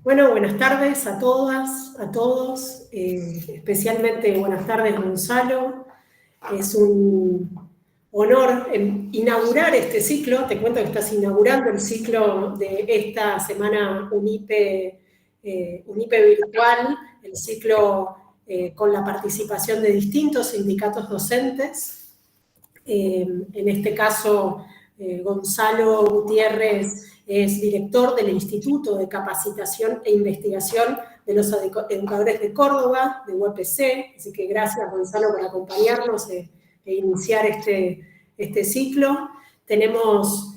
Bueno, buenas tardes a todas, a todos, especialmente buenas tardes Gonzalo. Es un honor inaugurar este ciclo. Te cuento que estás inaugurando el ciclo de esta semana UNIPE, UNIPE virtual, el ciclo con la participación de distintos sindicatos docentes. En este caso, Gonzalo Gutiérrez es director del Instituto de Capacitación e Investigación de los Educadores de Córdoba, de UPC, así que gracias Gonzalo por acompañarnos e iniciar este ciclo. Tenemos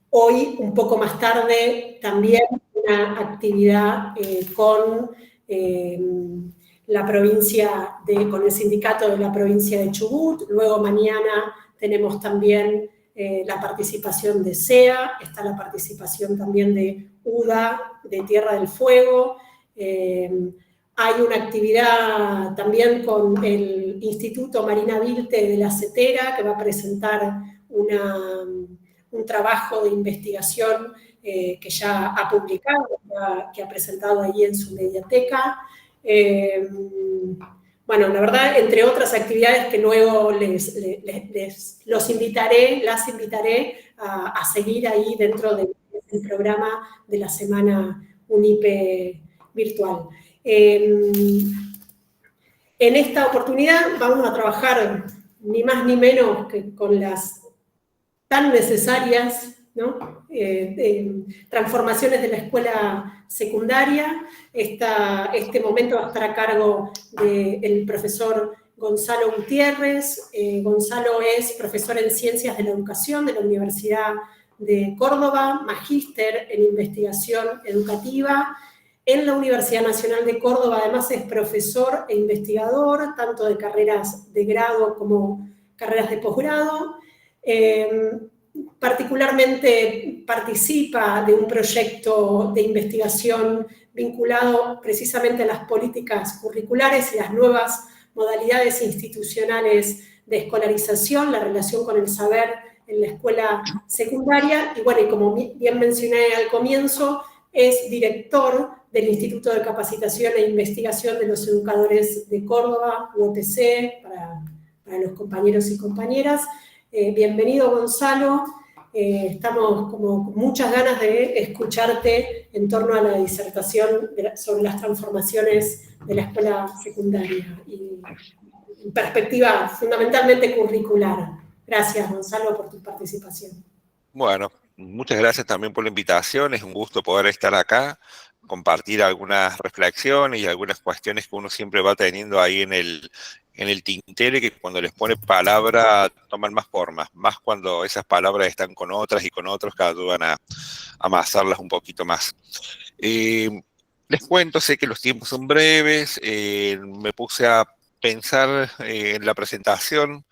hoy, un poco más tarde, también una actividad con la provincia con el sindicato de la provincia de Chubut. Luego mañana tenemos también la participación de SEA, está la participación también de UDA, de Tierra del Fuego. Hay una actividad también con el Instituto Marina Vilte de la CETERA, que va a presentar un trabajo de investigación que ya ha publicado, que ha presentado ahí en su mediateca. Bueno, la verdad, entre otras actividades que luego las invitaré a seguir ahí dentro del programa de la semana UNIPE virtual. En esta oportunidad vamos a trabajar ni más ni menos que con las tan necesarias, ¿no? Transformaciones de la escuela secundaria. Este momento va a estar a cargo del profesor Gonzalo Gutiérrez. Gonzalo es profesor en Ciencias de la Educación de la Universidad de Córdoba, magíster en Investigación Educativa. En la Universidad Nacional de Córdoba, además, es profesor e investigador, tanto de carreras de grado como carreras de posgrado. Particularmente participa de un proyecto de investigación vinculado precisamente a las políticas curriculares y las nuevas modalidades institucionales de escolarización, la relación con el saber en la escuela secundaria. Y bueno, y como bien mencioné al comienzo, es director del Instituto de Capacitación e Investigación de los Educadores de Córdoba, UOTC, para los compañeros y compañeras. Bienvenido, Gonzalo. Estamos como con muchas ganas de escucharte en torno a la disertación sobre las transformaciones de la escuela secundaria y en perspectiva fundamentalmente curricular. Gracias, Gonzalo, por tu participación. Bueno, muchas gracias también por la invitación. Es un gusto poder estar acá, compartir algunas reflexiones y algunas cuestiones que uno siempre va teniendo ahí en el tintero y que cuando les pone palabra toman más forma, más cuando esas palabras están con otras y con otros que ayudan a amasarlas un poquito más. Eh, Les cuento, sé que los tiempos son breves, me puse a pensar en la presentación,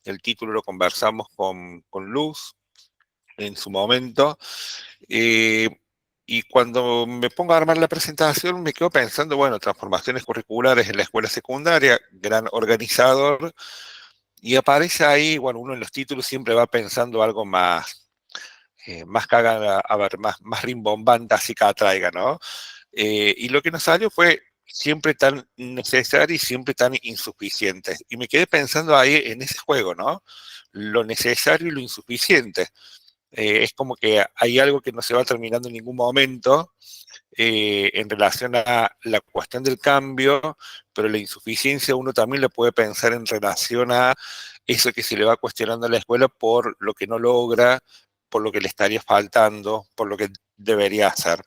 el título lo conversamos con Luz en su momento. eh, y cuando me pongo a armar la presentación, me quedo pensando, bueno, transformaciones curriculares en la escuela secundaria, gran organizador, y aparece ahí, bueno, uno en los títulos siempre va pensando algo más, más que haga, a ver, más rimbombante, así que atraiga, ¿no? Y lo que nos salió fue siempre tan necesario y siempre tan insuficiente. Y me quedé pensando ahí en ese juego, ¿no? Lo necesario y lo insuficiente. Es como que hay algo que no se va terminando en ningún momento en relación a la cuestión del cambio, pero la insuficiencia uno también le puede pensar en relación a eso que se le va cuestionando a la escuela por lo que no logra, por lo que le estaría faltando, por lo que debería hacer.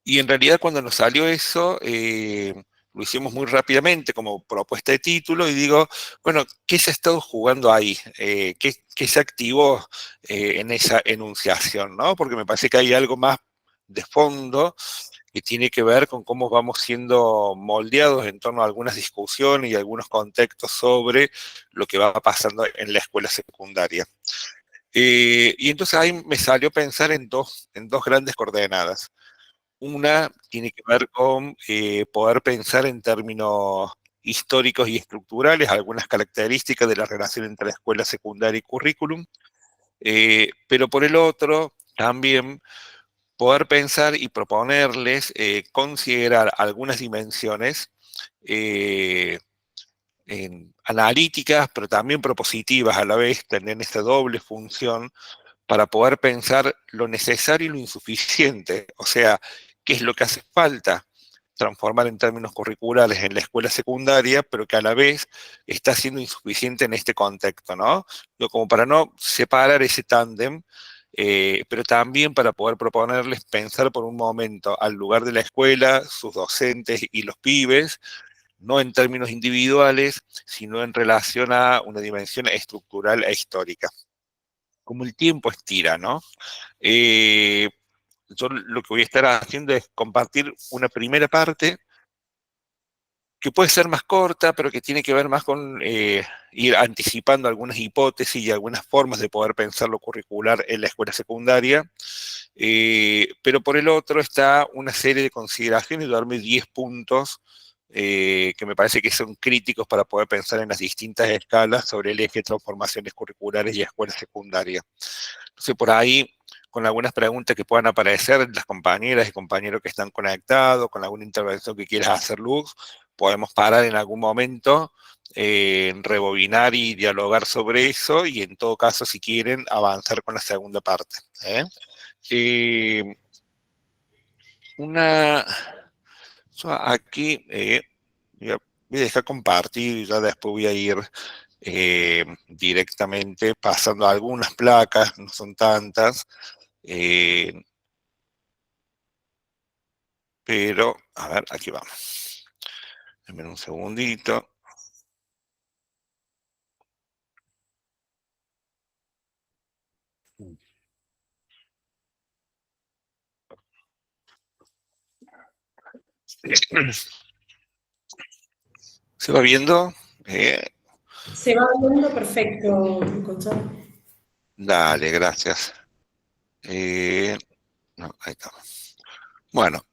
Y en realidad cuando nos salió eso, lo hicimos muy rápidamente como propuesta de título y digo, bueno, ¿qué se ha estado jugando ahí? ¿Qué se activó en esa enunciación? ¿No? Porque me parece que hay algo más de fondo que tiene que ver con cómo vamos siendo moldeados en torno a algunas discusiones y algunos contextos sobre lo que va pasando en la escuela secundaria. Y entonces ahí me salió pensar en dos grandes coordenadas. Una tiene que ver con poder pensar en términos históricos y estructurales algunas características de la relación entre la escuela secundaria y currículum, pero por el otro también poder pensar y proponerles considerar algunas dimensiones analíticas, pero también propositivas a la vez, tener esta doble función para poder pensar lo necesario y lo insuficiente, o sea, qué es lo que hace falta transformar en términos curriculares en la escuela secundaria, pero que a la vez está siendo insuficiente en este contexto, ¿no? Como para no separar ese tándem, pero también para poder proponerles pensar por un momento al lugar de la escuela, sus docentes y los pibes, no en términos individuales, sino en relación a una dimensión estructural e histórica. Como el tiempo estira, ¿no? Eh, yo lo que voy a estar haciendo es compartir una primera parte que puede ser más corta, pero que tiene que ver más con ir anticipando algunas hipótesis y algunas formas de poder pensar lo curricular en la escuela secundaria. Pero por el otro está una serie de consideraciones, darme 10 puntos que me parece que son críticos para poder pensar en las distintas escalas sobre el eje de transformaciones curriculares y escuela secundaria. Entonces, por ahí, con algunas preguntas que puedan aparecer, las compañeras y compañeros que están conectados, con alguna intervención que quieras hacer, Luz, podemos parar en algún momento, rebobinar y dialogar sobre eso, y en todo caso, si quieren, avanzar con la segunda parte. ¿Eh? Eh, una, yo aquí voy a dejar compartir y ya después voy a ir directamente pasando algunas placas, no son tantas, eh, pero, a ver, aquí vamos. Denme un segundito. ¿Se va viendo? Se va viendo perfecto, Gonzalo. Dale, gracias. No, ahí está. Bueno.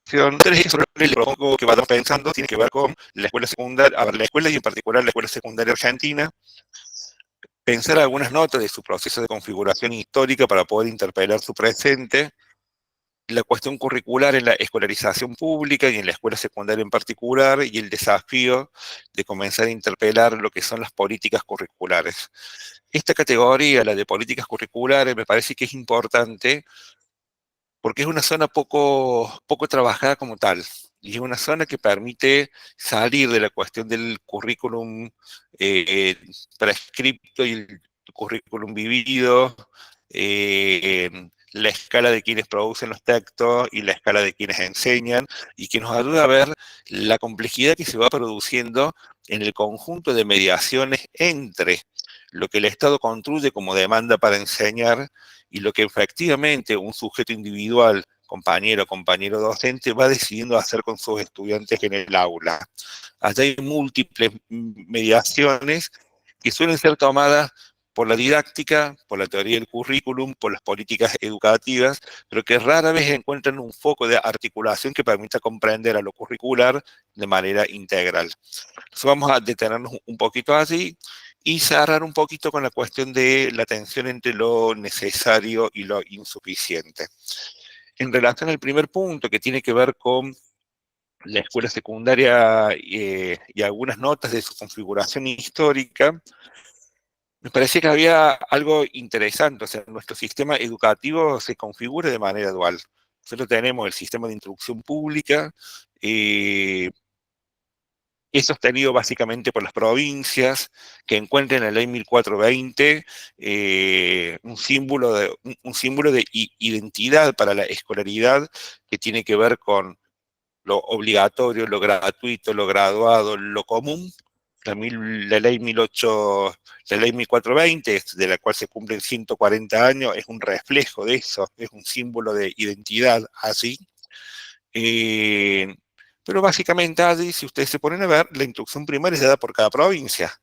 Tres sobre el que va pensando tiene que ver con la escuela secundaria, a ver, la escuela y en particular la escuela secundaria argentina, pensar algunas notas de su proceso de configuración histórica para poder interpelar su presente, la cuestión curricular en la escolarización pública y en la escuela secundaria en particular, y el desafío de comenzar a interpelar lo que son las políticas curriculares. Esta categoría, la de políticas curriculares, me parece que es importante porque es una zona poco trabajada como tal. Y es una zona que permite salir de la cuestión del currículum eh, prescripto y el currículum vivido, la escala de quienes producen los textos y la escala de quienes enseñan, y que nos ayuda a ver la complejidad que se va produciendo en el conjunto de mediaciones entre lo que el Estado construye como demanda para enseñar y lo que efectivamente un sujeto individual, compañero docente, va decidiendo hacer con sus estudiantes en el aula. Allá hay múltiples mediaciones que suelen ser tomadas por la didáctica, por la teoría del currículum, por las políticas educativas, pero que rara vez encuentran un foco de articulación que permita comprender a lo curricular de manera integral. Entonces vamos a detenernos un poquito allí y cerrar un poquito con la cuestión de la tensión entre lo necesario y lo insuficiente. En relación al primer punto, que tiene que ver con la escuela secundaria y algunas notas de su configuración histórica, me parecía que había algo interesante. O sea, nuestro sistema educativo se configura de manera dual. Nosotros tenemos el sistema de instrucción pública, es sostenido básicamente por las provincias, que encuentran en la ley 1420 un símbolo de identidad para la escolaridad que tiene que ver con lo obligatorio, lo gratuito, lo graduado, lo común. La ley 18, la ley 1420, de la cual se cumplen 140 años, es un reflejo de eso, es un símbolo de identidad así. Eh, pero básicamente, allí, si ustedes se ponen a ver, la instrucción primaria es dada por cada provincia,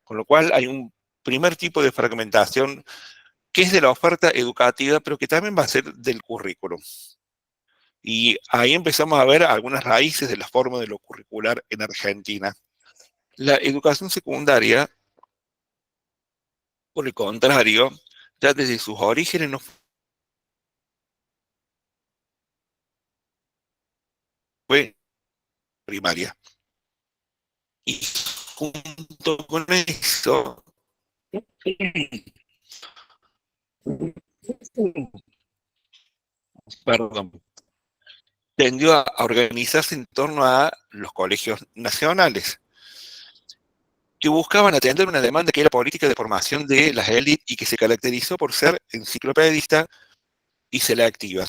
con lo cual hay un primer tipo de fragmentación que es de la oferta educativa, pero que también va a ser del currículum. Y ahí empezamos a ver algunas raíces de la forma de lo curricular en Argentina. La educación secundaria, por el contrario, ya desde sus orígenes no fue primaria. Y junto con eso, perdón, tendió a organizarse en torno a los colegios nacionales, que buscaban atender una demanda que era política de formación de las élites y que se caracterizó por ser enciclopedista y selectiva.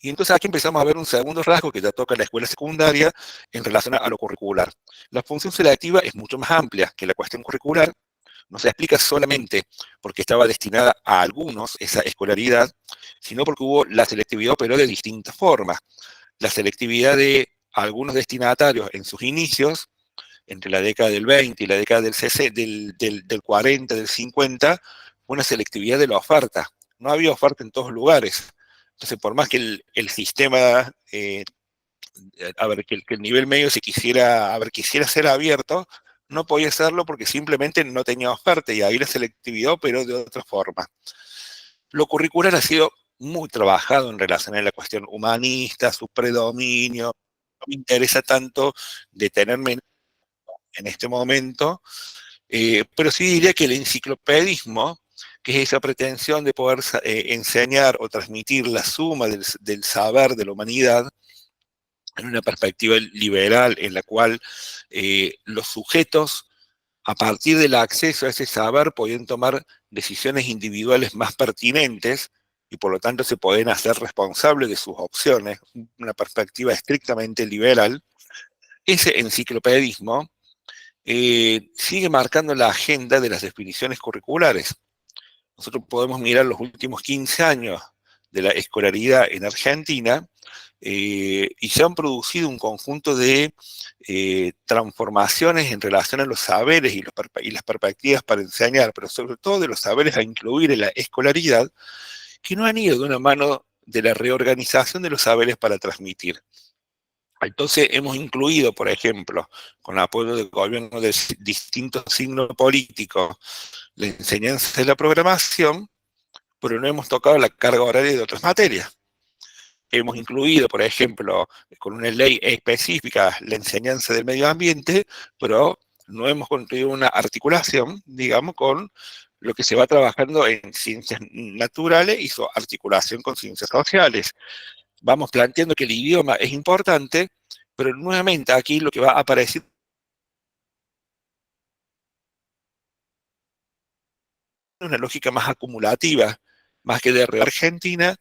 Y entonces aquí empezamos a ver un segundo rasgo que ya toca la escuela secundaria en relación a lo curricular. La función selectiva es mucho más amplia que la cuestión curricular, no se explica solamente porque estaba destinada a algunos esa escolaridad, sino porque hubo la selectividad, pero de distintas formas. La selectividad de algunos destinatarios en sus inicios, entre la década del 20 y la década del 40, del 50, fue una selectividad de la oferta. No había oferta en todos lugares. Entonces, por más que el sistema, a ver, que el nivel medio se quisiera, a ver, quisiera ser abierto, no podía hacerlo porque simplemente no tenía oferta y ahí la selectividad, pero de otra forma. Lo curricular ha sido muy trabajado en relación a la cuestión humanista, su predominio. No me interesa tanto detenerme en este momento, pero sí diría que el enciclopedismo, que es esa pretensión de poder enseñar o transmitir la suma del saber de la humanidad, en una perspectiva liberal en la cual los sujetos, a partir del acceso a ese saber, podían tomar decisiones individuales más pertinentes y por lo tanto se pueden hacer responsables de sus opciones, una perspectiva estrictamente liberal. Ese enciclopedismo sigue marcando la agenda de las definiciones curriculares. Nosotros podemos mirar los últimos 15 años de la escolaridad en Argentina y se han producido un conjunto de transformaciones en relación a los saberes y las perspectivas para enseñar, pero sobre todo de los saberes a incluir en la escolaridad, que no han ido de una mano de la reorganización de los saberes para transmitir. Entonces hemos incluido, por ejemplo, con apoyo del gobierno de distintos signos políticos, la enseñanza de la programación, pero no hemos tocado la carga horaria de otras materias. Hemos incluido, por ejemplo, con una ley específica la enseñanza del medio ambiente, pero no hemos construido una articulación, digamos, con lo que se va trabajando en ciencias naturales y su articulación con ciencias sociales. Vamos planteando que el idioma es importante, pero nuevamente aquí lo que va a aparecer es una lógica más acumulativa, más que de Argentina,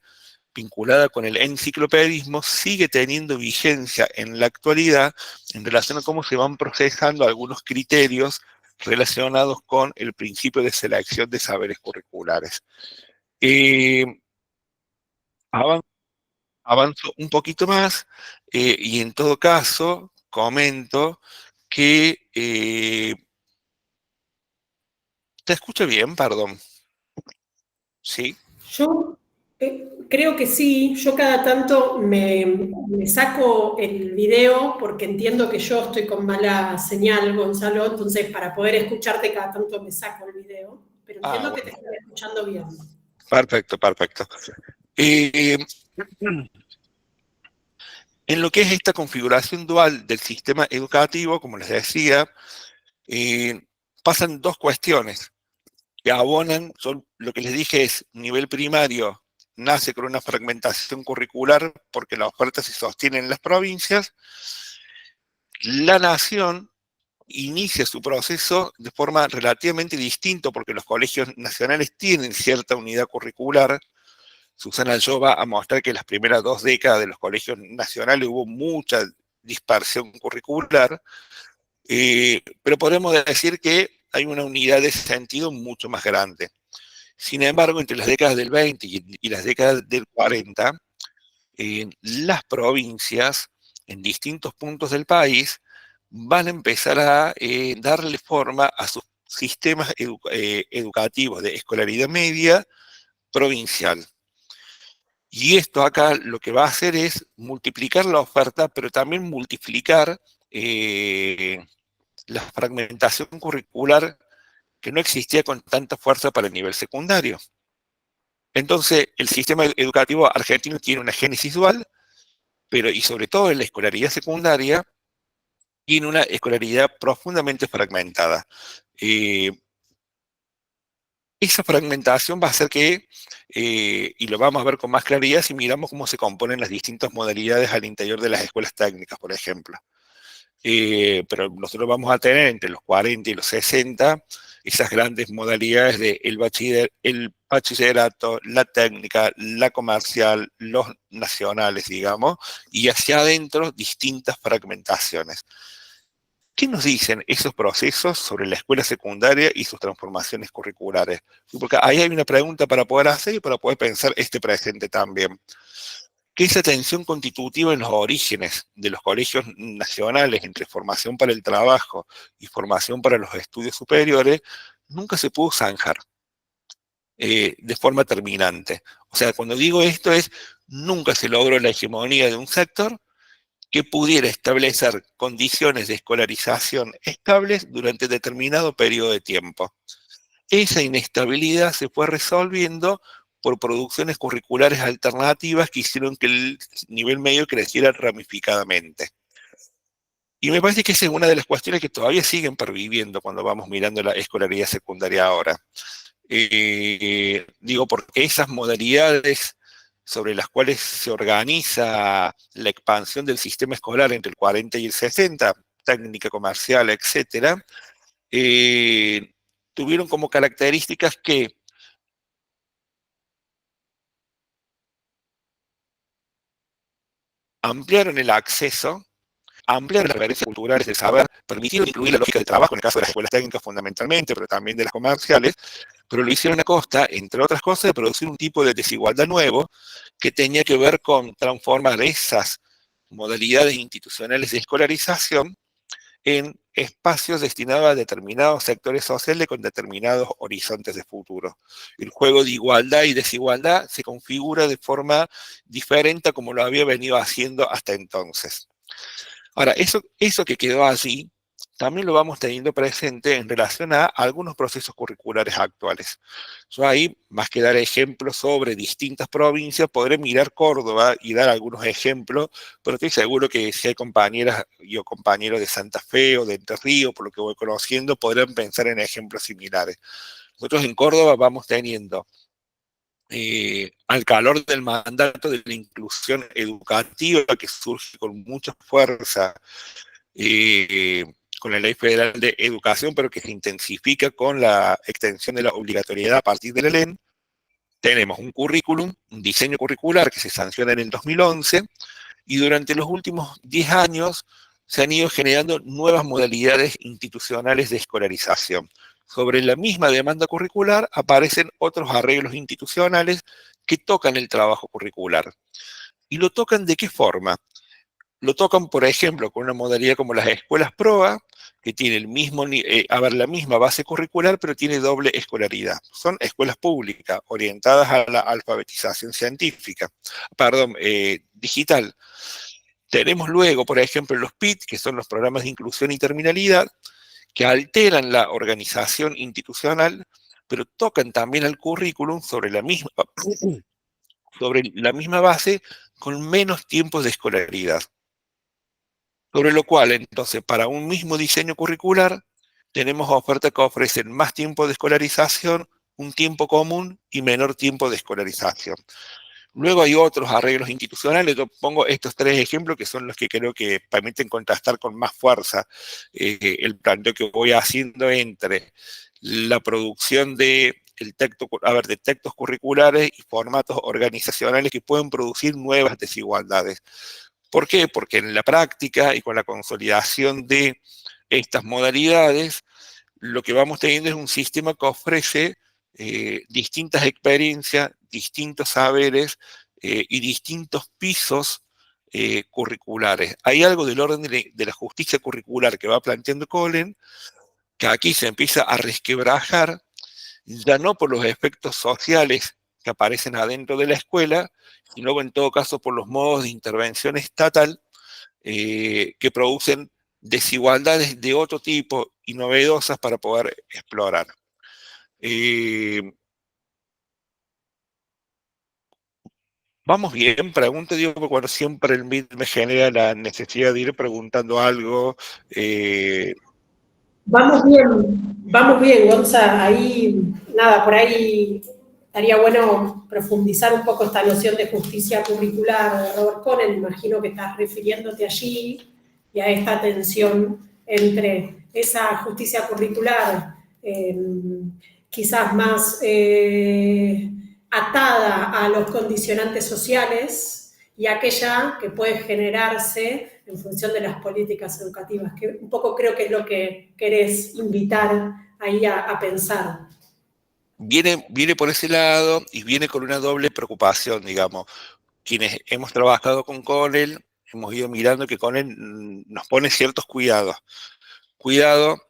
vinculada con el enciclopedismo, sigue teniendo vigencia en la actualidad en relación a cómo se van procesando algunos criterios relacionados con el principio de selección de saberes curriculares. Eh, avanzo un poquito más y en todo caso comento que... ¿te escucho bien? Perdón. ¿Sí? Yo creo que sí, yo cada tanto me saco el video porque entiendo que yo estoy con mala señal, Gonzalo, entonces para poder escucharte cada tanto me saco el video, pero Ah, entiendo que te bueno. estoy escuchando bien. Perfecto, perfecto. Eh, en lo que es esta configuración dual del sistema educativo, como les decía, eh, pasan dos cuestiones que abonan, son, lo que les dije es, nivel primario nace con una fragmentación curricular porque la oferta se sostiene en las provincias, la nación inicia su proceso de forma relativamente distinta porque los colegios nacionales tienen cierta unidad curricular. Susana Yo va a mostrar que en las primeras 2 décadas de los colegios nacionales hubo mucha dispersión curricular, pero podemos decir que hay una unidad de sentido mucho más grande. Sin embargo, entre las décadas del 20 y las décadas del 40, las provincias en distintos puntos del país van a empezar a darle forma a sus sistemas educativos de escolaridad media provincial. Y esto acá lo que va a hacer es multiplicar la oferta, pero también multiplicar la fragmentación curricular que no existía con tanta fuerza para el nivel secundario. Entonces, el sistema educativo argentino tiene una génesis dual, pero y sobre todo en la escolaridad secundaria, tiene una escolaridad profundamente fragmentada. Esa fragmentación va a hacer que, y lo vamos a ver con más claridad si miramos cómo se componen las distintas modalidades al interior de las escuelas técnicas, por ejemplo. Pero nosotros vamos a tener entre los 40 y los 60 esas grandes modalidades de el bachillerato, la técnica, la comercial, los nacionales, digamos, y hacia adentro distintas fragmentaciones. ¿Qué nos dicen esos procesos sobre la escuela secundaria y sus transformaciones curriculares? Porque ahí hay una pregunta para poder hacer y para poder pensar este presente también. Que esa tensión constitutiva en los orígenes de los colegios nacionales entre formación para el trabajo y formación para los estudios superiores nunca se pudo zanjar de forma terminante. O sea, cuando digo esto es, nunca se logró la hegemonía de un sector que pudiera establecer condiciones de escolarización estables durante determinado periodo de tiempo. Esa inestabilidad se fue resolviendo por producciones curriculares alternativas que hicieron que el nivel medio creciera ramificadamente. Y me parece que esa es una de las cuestiones que todavía siguen perviviendo cuando vamos mirando la escolaridad secundaria ahora. Digo, porque esas modalidades sobre las cuales se organiza la expansión del sistema escolar entre el 40 y el 60, técnica comercial, etcétera, tuvieron como características que ampliaron el acceso, ampliaron las referencias culturales del saber, permitieron incluir la lógica de trabajo en el caso de las escuelas técnicas fundamentalmente, pero también de las comerciales, pero lo hicieron a costa, entre otras cosas, de producir un tipo de desigualdad nuevo que tenía que ver con transformar esas modalidades institucionales de escolarización en espacios destinados a determinados sectores sociales con determinados horizontes de futuro. El juego de igualdad y desigualdad se configura de forma diferente a como lo había venido haciendo hasta entonces. Ahora, eso que quedó así, también lo vamos teniendo presente en relación a algunos procesos curriculares actuales. Yo ahí, más que dar ejemplos sobre distintas provincias, podré mirar Córdoba y dar algunos ejemplos, pero estoy seguro que si hay compañeras o compañeros de Santa Fe o de Entre Ríos, por lo que voy conociendo, podrán pensar en ejemplos similares. Nosotros en Córdoba vamos teniendo al calor del mandato de la inclusión educativa que surge con mucha fuerza eh, con la Ley Federal de Educación, pero que se intensifica con la extensión de la obligatoriedad a partir de la ley. Tenemos un currículum, un diseño curricular que se sanciona en el 2011 y durante los últimos 10 años se han ido generando nuevas modalidades institucionales de escolarización. Sobre la misma demanda curricular aparecen otros arreglos institucionales que tocan el trabajo curricular. ¿Y lo tocan de qué forma? Lo tocan, por ejemplo, con una modalidad como las escuelas PROA, que tiene la misma base curricular, pero tiene doble escolaridad. Son escuelas públicas orientadas a la alfabetización científica, digital. Tenemos luego, por ejemplo, los PIT, que son los programas de inclusión y terminalidad, que alteran la organización institucional, pero tocan también al currículum sobre la misma base con menos tiempos de escolaridad. Sobre lo cual, entonces, para un mismo diseño curricular, tenemos ofertas que ofrecen más tiempo de escolarización, un tiempo común y menor tiempo de escolarización. Luego hay otros arreglos institucionales, yo pongo estos tres ejemplos que son los que creo que permiten contrastar con más fuerza el planteo que voy haciendo entre la producción de textos curriculares y formatos organizacionales que pueden producir nuevas desigualdades. ¿Por qué? Porque en la práctica y con la consolidación de estas modalidades, lo que vamos teniendo es un sistema que ofrece distintas experiencias, distintos saberes y distintos pisos curriculares. Hay algo del orden de la justicia curricular que va planteando Kohlen, que aquí se empieza a resquebrajar, ya no por los efectos sociales que aparecen adentro de la escuela, sino en todo caso por los modos de intervención estatal que producen desigualdades de otro tipo y novedosas para poder explorar. ¿Vamos bien? Pregunto, digo, porque bueno, siempre el Meet me genera la necesidad de ir preguntando algo. Vamos bien, Gonza. Ahí, nada, por ahí estaría bueno profundizar un poco esta noción de justicia curricular de Robert Cohen. Imagino que estás refiriéndote allí y a esta tensión entre esa justicia curricular quizás más atada a los condicionantes sociales y aquella que puede generarse en función de las políticas educativas, que un poco creo que es lo que querés invitar ahí a pensar. Viene por ese lado y viene con una doble preocupación, digamos. Quienes hemos trabajado con Conel, hemos ido mirando que Conel nos pone ciertos cuidados. Cuidado,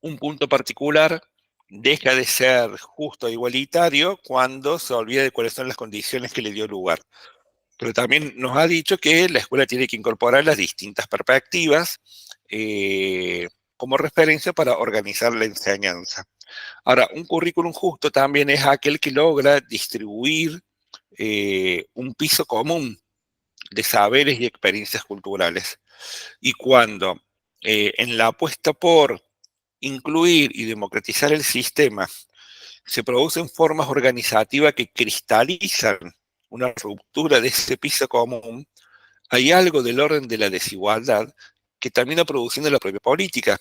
un punto particular, deja de ser justo e igualitario cuando se olvida de cuáles son las condiciones que le dio lugar. Pero también nos ha dicho que la escuela tiene que incorporar las distintas perspectivas como referencia para organizar la enseñanza. Ahora, un currículum justo también es aquel que logra distribuir un piso común de saberes y experiencias culturales. Y cuando en la apuesta por incluir y democratizar el sistema se producen formas organizativas que cristalizan una ruptura de ese piso común, hay algo del orden de la desigualdad que termina produciendo la propia política.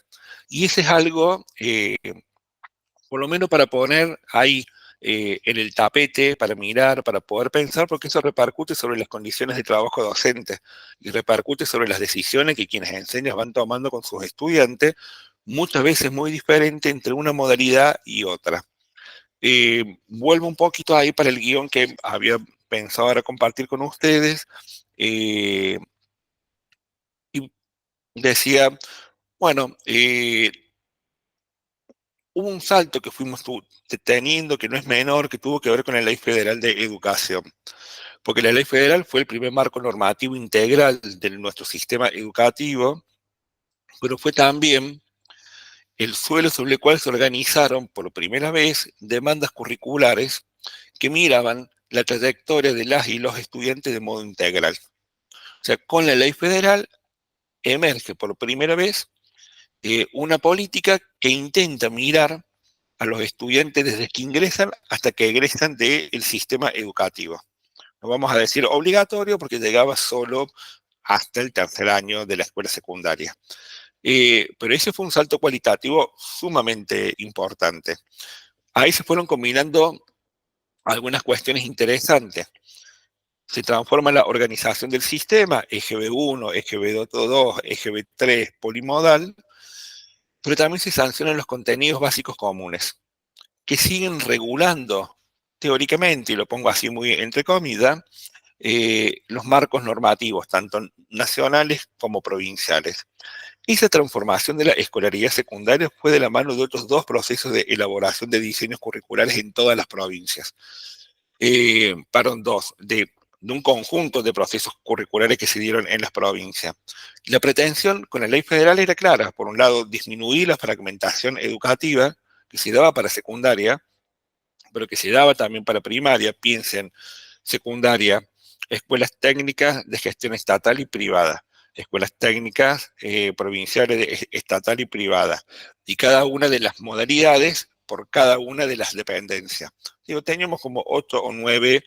Y ese es algo, por lo menos para poner ahí en el tapete, para mirar, para poder pensar, porque eso repercute sobre las condiciones de trabajo docente y repercute sobre las decisiones que quienes enseñan van tomando con sus estudiantes, muchas veces muy diferente entre una modalidad y otra. Vuelvo un poquito ahí para el guión que había pensado ahora compartir con ustedes. eh, y decía, bueno, hubo un salto que fuimos teniendo, que no es menor, que tuvo que ver con la Ley Federal de Educación. Porque la Ley Federal fue el primer marco normativo integral de nuestro sistema educativo, pero fue también el suelo sobre el cual se organizaron por primera vez demandas curriculares que miraban la trayectoria de las y los estudiantes de modo integral. O sea, con la Ley Federal emerge por primera vez una política que intenta mirar a los estudiantes desde que ingresan hasta que egresan del sistema educativo. No vamos a decir obligatorio porque llegaba solo hasta el tercer año de la escuela secundaria. Pero ese fue un salto cualitativo sumamente importante. Ahí se fueron combinando algunas cuestiones interesantes. Se transforma la organización del sistema, eje B1, eje B2, eje B3, polimodal, pero también se sancionan los contenidos básicos comunes, que siguen regulando teóricamente, y lo pongo así muy entre comillas, los marcos normativos, tanto nacionales como provinciales. Esa transformación de la escolaridad secundaria fue de la mano de otros dos procesos de elaboración de diseños curriculares en todas las provincias. Perdón, de un conjunto de procesos curriculares que se dieron en las provincias. La pretensión con la ley federal era clara. Por un lado, disminuir la fragmentación educativa que se daba para secundaria, pero que se daba también para primaria. Piensen, secundaria, escuelas técnicas de gestión estatal y privada, escuelas técnicas provinciales estatal y privada, y cada una de las modalidades por cada una de las dependencias. Digo, teníamos como 8 o 9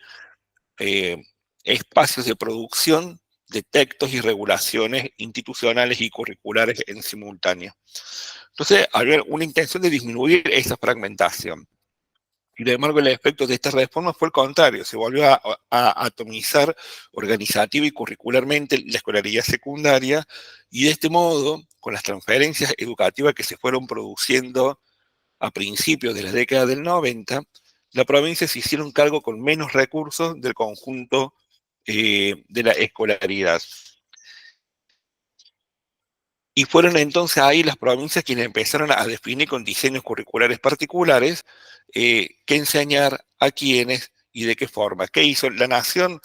espacios de producción de textos y regulaciones institucionales y curriculares en simultáneo. Entonces, había una intención de disminuir esa fragmentación. Sin embargo, el efecto de esta reforma fue el contrario, se volvió a atomizar organizativa y curricularmente la escolaridad secundaria, y de este modo, con las transferencias educativas que se fueron produciendo a principios de la década del 90, la provincia se hicieron cargo con menos recursos del conjunto de la escolaridad. Y fueron entonces ahí las provincias quienes empezaron a definir con diseños curriculares particulares qué enseñar, a quiénes y de qué forma. ¿Qué hizo la nación?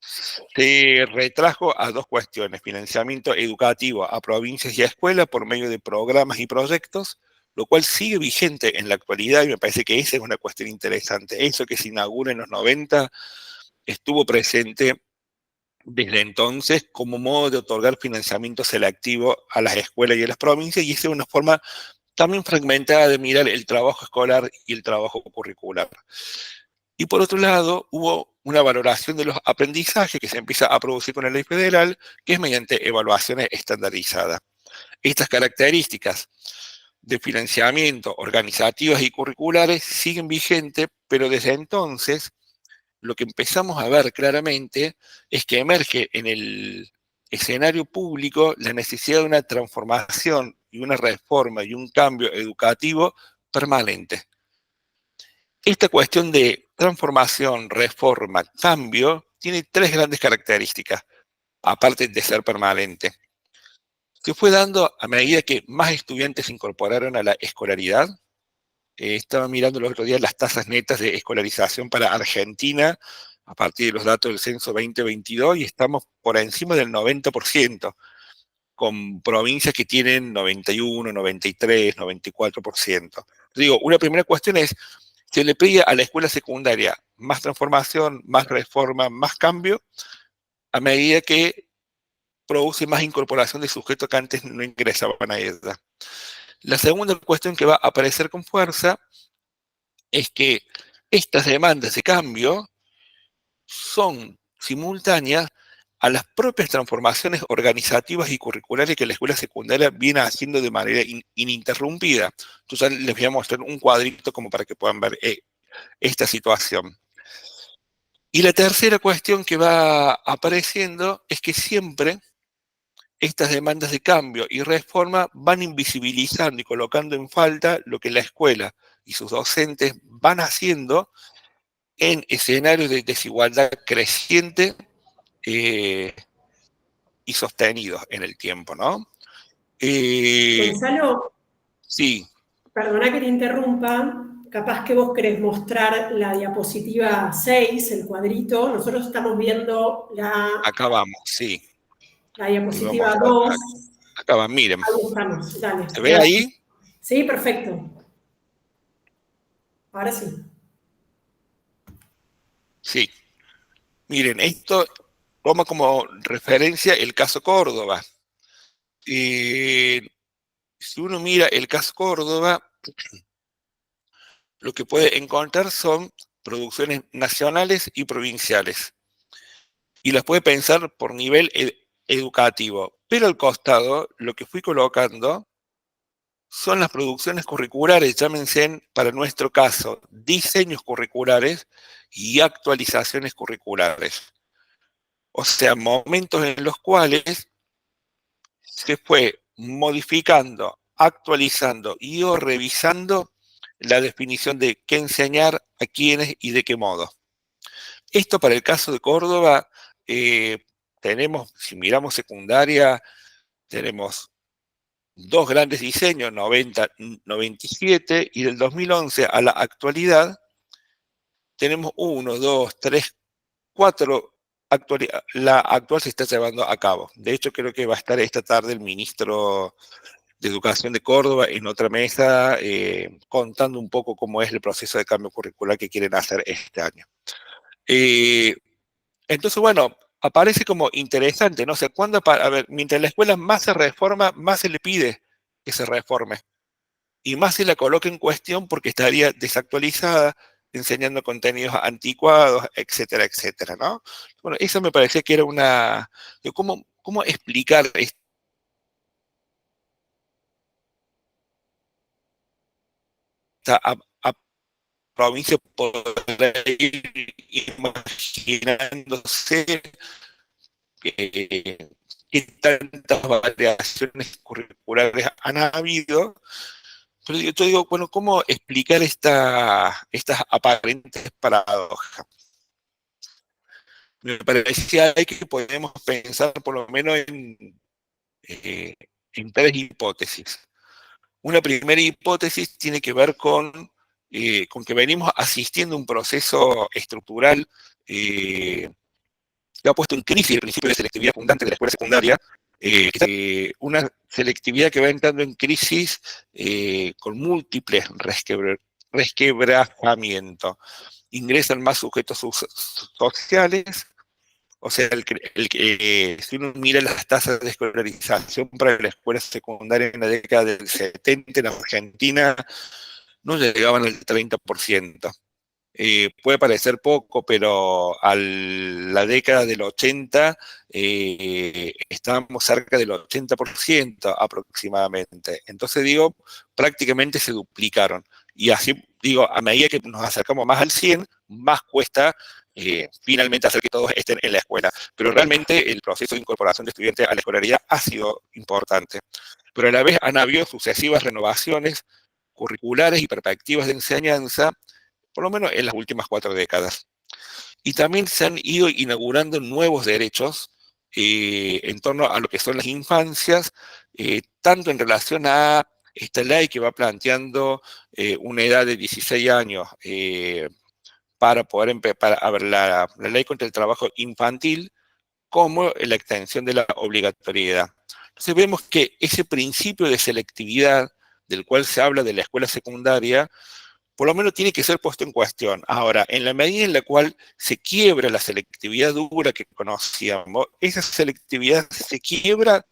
se retrajo a dos cuestiones: financiamiento educativo a provincias y a escuelas por medio de programas y proyectos, lo cual sigue vigente en la actualidad, y me parece que esa es una cuestión interesante. Eso que se inaugura en los 90 estuvo presente desde entonces como modo de otorgar financiamiento selectivo a las escuelas y a las provincias, y esa es una forma también fragmentada de mirar el trabajo escolar y el trabajo curricular. Y por otro lado, hubo una valoración de los aprendizajes que se empieza a producir con la ley federal, que es mediante evaluaciones estandarizadas. Estas características de financiamiento, organizativas y curriculares siguen vigentes, pero desde entonces lo que empezamos a ver claramente es que emerge en el escenario público la necesidad de una transformación y una reforma y un cambio educativo permanente. Esta cuestión de transformación, reforma, cambio, tiene tres grandes características, aparte de ser permanente. Se fue dando a medida que más estudiantes se incorporaron a la escolaridad. Estaba mirando los otros días las tasas netas de escolarización para Argentina a partir de los datos del censo 2022 y estamos por encima del 90%, con provincias que tienen 91, 93, 94%. Digo, una primera cuestión es: se le pide a la escuela secundaria más transformación, más reforma, más cambio, a medida que produce más incorporación de sujetos que antes no ingresaban a ella. La segunda cuestión que va a aparecer con fuerza es que estas demandas de cambio son simultáneas a las propias transformaciones organizativas y curriculares que la escuela secundaria viene haciendo de manera ininterrumpida. Entonces les voy a mostrar un cuadrito como para que puedan ver esta situación. Y la tercera cuestión que va apareciendo es que siempre estas demandas de cambio y reforma van invisibilizando y colocando en falta lo que la escuela y sus docentes van haciendo en escenarios de desigualdad creciente y sostenidos en el tiempo, ¿no? Gonzalo, Sí. perdona que te interrumpa, capaz que vos querés mostrar la diapositiva 6, el cuadrito. Nosotros estamos viendo Acá vamos, sí. la diapositiva 2. Acá van, miren. Ahí estamos, dale. ¿Se ve ahí? Sí, perfecto. Ahora sí. Sí. Miren, esto toma como referencia el caso Córdoba. Si uno mira el caso Córdoba, lo que puede encontrar son producciones nacionales y provinciales. Y las puede pensar por nivel educativo. Pero al costado, lo que fui colocando son las producciones curriculares, llámense, para nuestro caso, diseños curriculares y actualizaciones curriculares. O sea, momentos en los cuales se fue modificando, actualizando y o revisando la definición de qué enseñar, a quiénes y de qué modo. Esto para el caso de Córdoba, tenemos, si miramos secundaria, tenemos dos grandes diseños, 90, 97, y del 2011 a la actualidad tenemos 1, 2, 3, 4. La actual se está llevando a cabo. De hecho, creo que va a estar esta tarde el ministro de Educación de Córdoba en otra mesa contando un poco cómo es el proceso de cambio curricular que quieren hacer este año. Entonces, bueno, aparece como interesante, ¿no? O sea, a ver, mientras la escuela más se reforma, más se le pide que se reforme. Y más se la coloca en cuestión porque estaría desactualizada, enseñando contenidos anticuados, etcétera, etcétera, ¿no? Bueno, eso me parecía que era una... ¿Cómo explicar esta provincia podrá ir imaginándose qué tantas variaciones curriculares han habido? Pero yo te digo, bueno, ¿cómo explicar estas aparentes paradojas? Me parecía que podemos pensar por lo menos en tres hipótesis. Una primera hipótesis tiene que ver con que venimos asistiendo a un proceso estructural que ha puesto en crisis el principio de selectividad fundante de la escuela secundaria, una selectividad que va entrando en crisis con múltiples resquebrajamientos. Ingresan más sujetos sociales, o sea, si uno mira las tasas de escolarización para la escuela secundaria en la década del 70 en Argentina, no llegaban al 30%. Puede parecer poco, pero a la década del 80 estábamos cerca del 80% aproximadamente. Entonces digo, prácticamente se duplicaron. Y así digo, a medida que nos acercamos más al 100, más cuesta finalmente hacer que todos estén en la escuela. Pero realmente el proceso de incorporación de estudiantes a la escolaridad ha sido importante. Pero a la vez han habido sucesivas renovaciones curriculares y perspectivas de enseñanza, por lo menos en las últimas 4 décadas. Y también se han ido inaugurando nuevos derechos en torno a lo que son las infancias, tanto en relación a esta ley que va planteando una edad de 16 años para poder empezar a ver la ley contra el trabajo infantil, como la extensión de la obligatoriedad. Entonces vemos que ese principio de selectividad del cual se habla de la escuela secundaria, por lo menos tiene que ser puesto en cuestión. Ahora, en la medida en la cual se quiebra la selectividad dura que conocíamos, esa selectividad se quiebra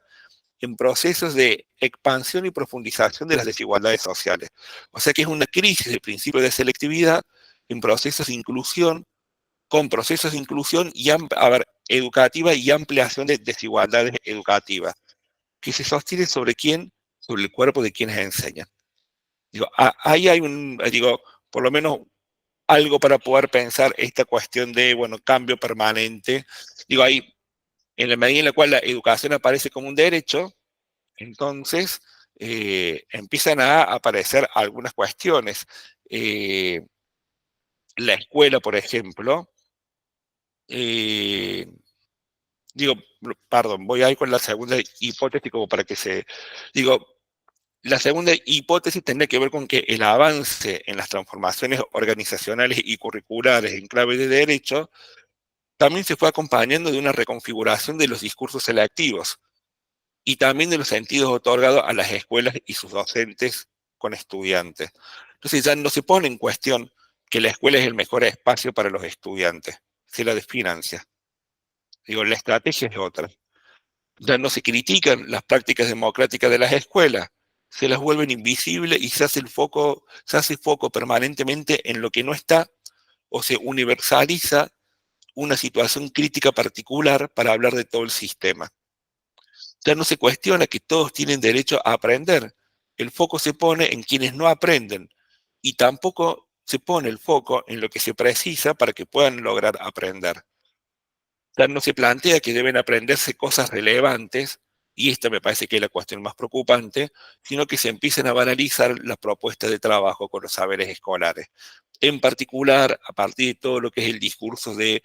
en procesos de expansión y profundización de las desigualdades sociales. O sea que es una crisis del principio de selectividad en procesos de inclusión, con procesos de inclusión y educativa y ampliación de desigualdades educativas, que se sostienen sobre quién, sobre el cuerpo de quienes enseñan. Digo, ahí hay por lo menos algo para poder pensar esta cuestión de, bueno, cambio permanente. Digo, ahí, en la medida en la cual la educación aparece como un derecho, entonces empiezan a aparecer algunas cuestiones. La escuela, por ejemplo, eh, digo, perdón, voy a ir con la segunda hipótesis como para que digo, la segunda hipótesis tendría que ver con que el avance en las transformaciones organizacionales y curriculares en clave de derecho también se fue acompañando de una reconfiguración de los discursos selectivos y también de los sentidos otorgados a las escuelas y sus docentes con estudiantes. Entonces ya no se pone en cuestión que la escuela es el mejor espacio para los estudiantes, se la desfinancia. Digo, la estrategia es otra. Ya no se critican las prácticas democráticas de las escuelas, se las vuelven invisibles y se hace foco permanentemente en lo que no está, o se universaliza una situación crítica particular para hablar de todo el sistema. Ya no se cuestiona que todos tienen derecho a aprender. El foco se pone en quienes no aprenden y tampoco se pone el foco en lo que se precisa para que puedan lograr aprender. Ya no se plantea que deben aprenderse cosas relevantes, y esta me parece que es la cuestión más preocupante, sino que se empiezan a banalizar las propuestas de trabajo con los saberes escolares. En particular, a partir de todo lo que es el discurso de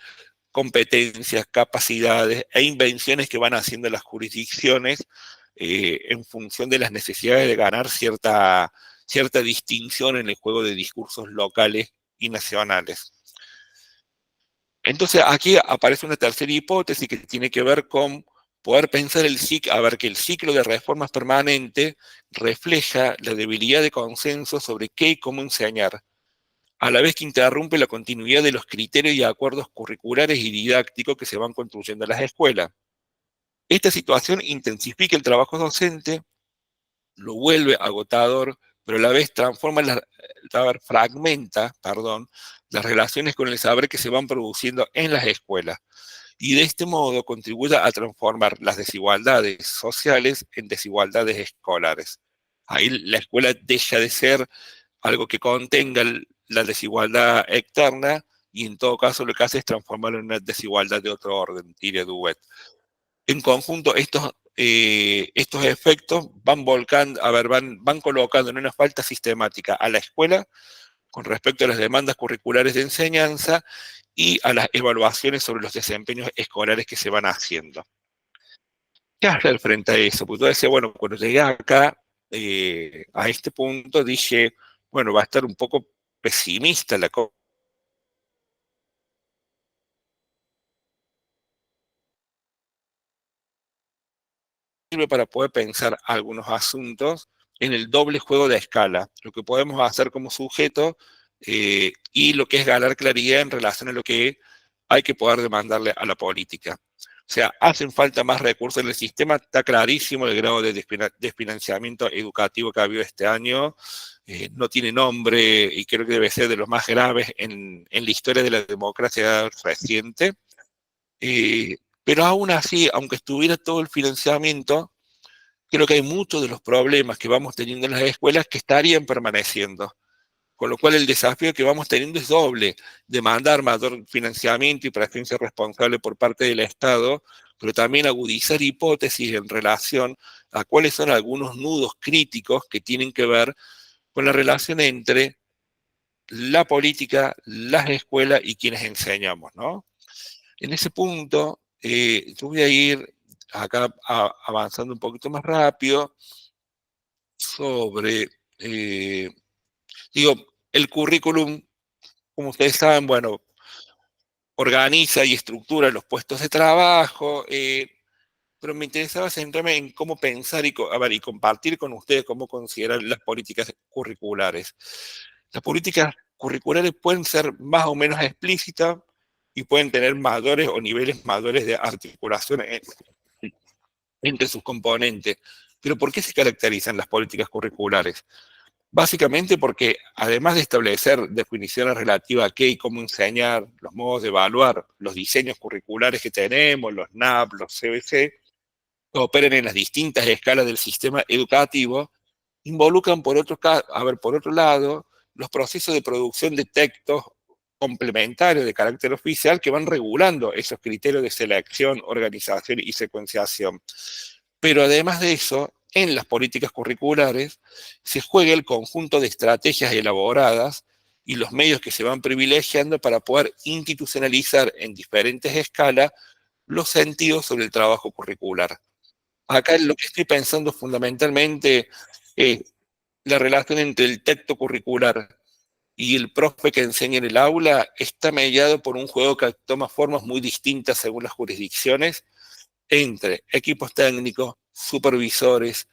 competencias, capacidades e invenciones que van haciendo las jurisdicciones en función de las necesidades de ganar cierta distinción en el juego de discursos locales y nacionales. Entonces aquí aparece una tercera hipótesis que tiene que ver con poder pensar que el ciclo de reformas permanente refleja la debilidad de consenso sobre qué y cómo enseñar, a la vez que interrumpe la continuidad de los criterios y acuerdos curriculares y didácticos que se van construyendo en las escuelas. Esta situación intensifica el trabajo docente, lo vuelve agotador, pero a la vez fragmenta, las relaciones con el saber que se van produciendo en las escuelas. Y de este modo contribuye a transformar las desigualdades sociales en desigualdades escolares. Ahí la escuela deja de ser algo que contenga la desigualdad externa y en todo caso lo que hace es transformarlo en una desigualdad de otro orden, tire duet. En conjunto, estos efectos van colocando en una falta sistemática a la escuela con respecto a las demandas curriculares de enseñanza y a las evaluaciones sobre los desempeños escolares que se van haciendo. ¿Qué hacer frente a eso? Porque yo decía, bueno, cuando llegué acá, a este punto, dije, bueno, va a estar un poco pesimista la cosa. sirve para poder pensar algunos asuntos en el doble juego de escala, lo que podemos hacer como sujeto y lo que es ganar claridad en relación a lo que hay que poder demandarle a la política. O sea, hacen falta más recursos en el sistema, está clarísimo el grado de desfinanciamiento educativo que ha habido este año, no tiene nombre y creo que debe ser de los más graves en la historia de la democracia reciente. Pero aún así, aunque estuviera todo el financiamiento, creo que hay muchos de los problemas que vamos teniendo en las escuelas que estarían permaneciendo. Con lo cual el desafío que vamos teniendo es doble, demandar mayor financiamiento y presencia responsable por parte del Estado, pero también agudizar hipótesis en relación a cuáles son algunos nudos críticos que tienen que ver con la relación entre la política, las escuelas y quienes enseñamos, ¿no? En ese punto, yo voy a ir acá avanzando un poquito más rápido sobre, digo, el currículum, como ustedes saben, bueno, organiza y estructura los puestos de trabajo, pero me interesaba centrarme en cómo pensar y compartir con ustedes cómo consideran las políticas curriculares. Las políticas curriculares pueden ser más o menos explícitas y pueden tener mayores o niveles mayores de articulación entre sus componentes. Pero ¿por qué se caracterizan las políticas curriculares? Básicamente porque además de establecer definiciones relativas a qué y cómo enseñar, los modos de evaluar, los diseños curriculares que tenemos, los NAP, los CBC, que operan en las distintas escalas del sistema educativo, involucran por otro lado los procesos de producción de textos complementarios de carácter oficial que van regulando esos criterios de selección, organización y secuenciación. Pero además de eso, en las políticas curriculares se juega el conjunto de estrategias elaboradas y los medios que se van privilegiando para poder institucionalizar en diferentes escalas los sentidos sobre el trabajo curricular. Acá lo que estoy pensando fundamentalmente es la relación entre el texto curricular y el profe que enseña en el aula está mediado por un juego que toma formas muy distintas según las jurisdicciones entre equipos técnicos, supervisores,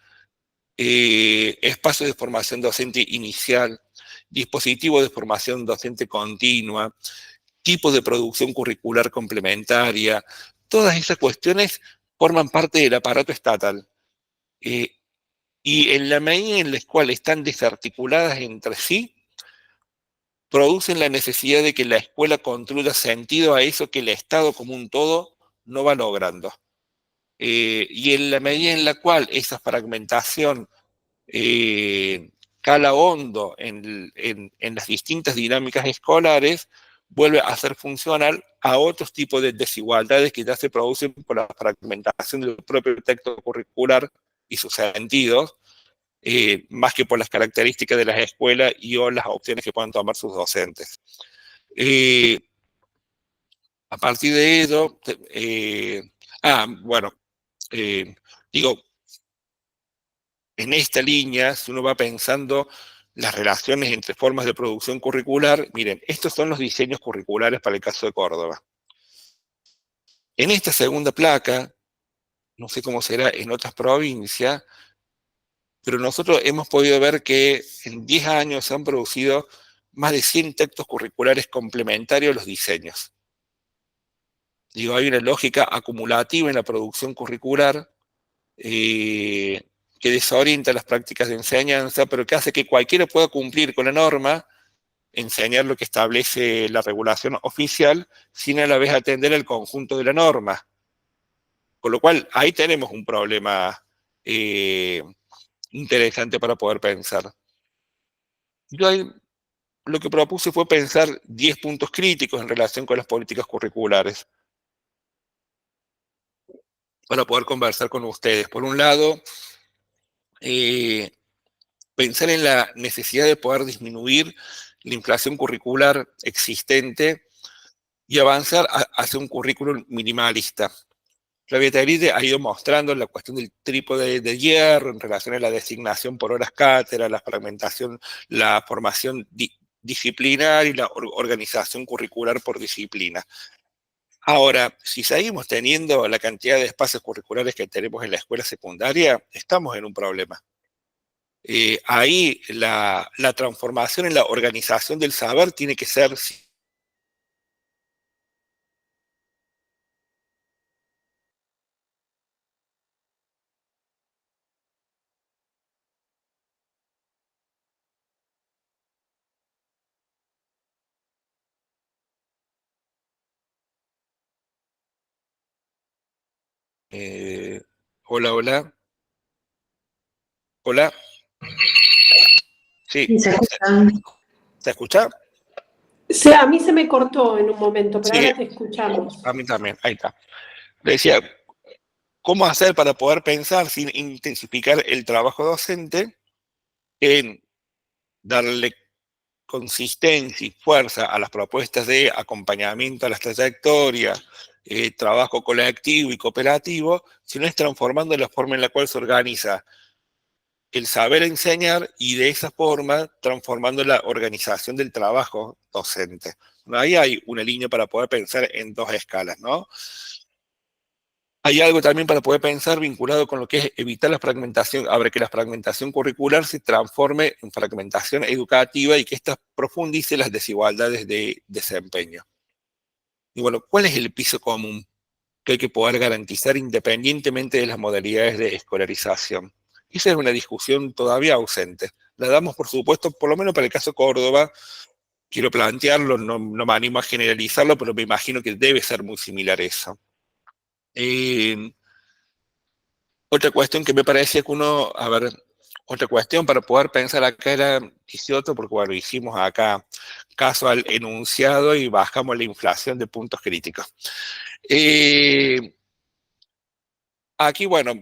espacios de formación docente inicial, dispositivos de formación docente continua, tipos de producción curricular complementaria, todas esas cuestiones forman parte del aparato estatal. Eh, y en la medida en la cual están desarticuladas entre sí, producen la necesidad de que la escuela construya sentido a eso que el Estado como un todo no va logrando. Y en la medida en la cual esa fragmentación cala hondo en las distintas dinámicas escolares, vuelve a hacer funcional a otros tipos de desigualdades que ya se producen por la fragmentación del propio texto curricular y sus sentidos, más que por las características de las escuelas y o las opciones que puedan tomar sus docentes. A partir de ello, bueno, digo, en esta línea, si uno va pensando las relaciones entre formas de producción curricular, miren, estos son los diseños curriculares para el caso de Córdoba. En esta segunda placa, no sé cómo será en otras provincias, pero nosotros hemos podido ver que en 10 años se han producido más de 100 textos curriculares complementarios a los diseños. Digo, hay una lógica acumulativa en la producción curricular que desorienta las prácticas de enseñanza, pero que hace que cualquiera pueda cumplir con la norma, enseñar lo que establece la regulación oficial, sin a la vez atender el conjunto de la norma. Con lo cual, ahí tenemos un problema interesante para poder pensar. Yo ahí lo que propuse fue pensar 10 puntos críticos en relación con las políticas curriculares para poder conversar con ustedes. Por un lado, pensar en la necesidad de poder disminuir la inflación curricular existente y avanzar hacia un currículum minimalista. Flavia Tairide ha ido mostrando la cuestión del trípode de hierro en relación a la designación por horas cátedra, la fragmentación, la formación disciplinar y la organización curricular por disciplina. Ahora, si seguimos teniendo la cantidad de espacios curriculares que tenemos en la escuela secundaria, estamos en un problema. Ahí la transformación en la organización del saber tiene que ser... Hola, hola. Hola. Sí. Sí, se escuchan. ¿Se escucha? Sí, a mí se me cortó en un momento, pero Sí, ahora te escuchamos. a mí también. Ahí está. Le decía, ¿cómo hacer para poder pensar sin intensificar el trabajo docente en darle consistencia y fuerza a las propuestas de acompañamiento a las trayectorias, trabajo colectivo y cooperativo, sino es transformando la forma en la cual se organiza el saber enseñar y de esa forma transformando la organización del trabajo docente? Ahí hay una línea para poder pensar en dos escalas, ¿no? Hay algo también para poder pensar vinculado con lo que es evitar la fragmentación, abre que la fragmentación curricular se transforme en fragmentación educativa y que ésta profundice las desigualdades de desempeño. Y bueno, ¿cuál es el piso común que hay que poder garantizar independientemente de las modalidades de escolarización? Esa es una discusión todavía ausente. La damos, por supuesto, por lo menos para el caso Córdoba. Quiero plantearlo, no me animo a generalizarlo, pero me imagino que debe ser muy similar eso. Otra cuestión que me parecía que otra cuestión para poder pensar acá era Kioto, porque bueno, hicimos acá caso al enunciado y bajamos la inflación de puntos críticos. Aquí, bueno,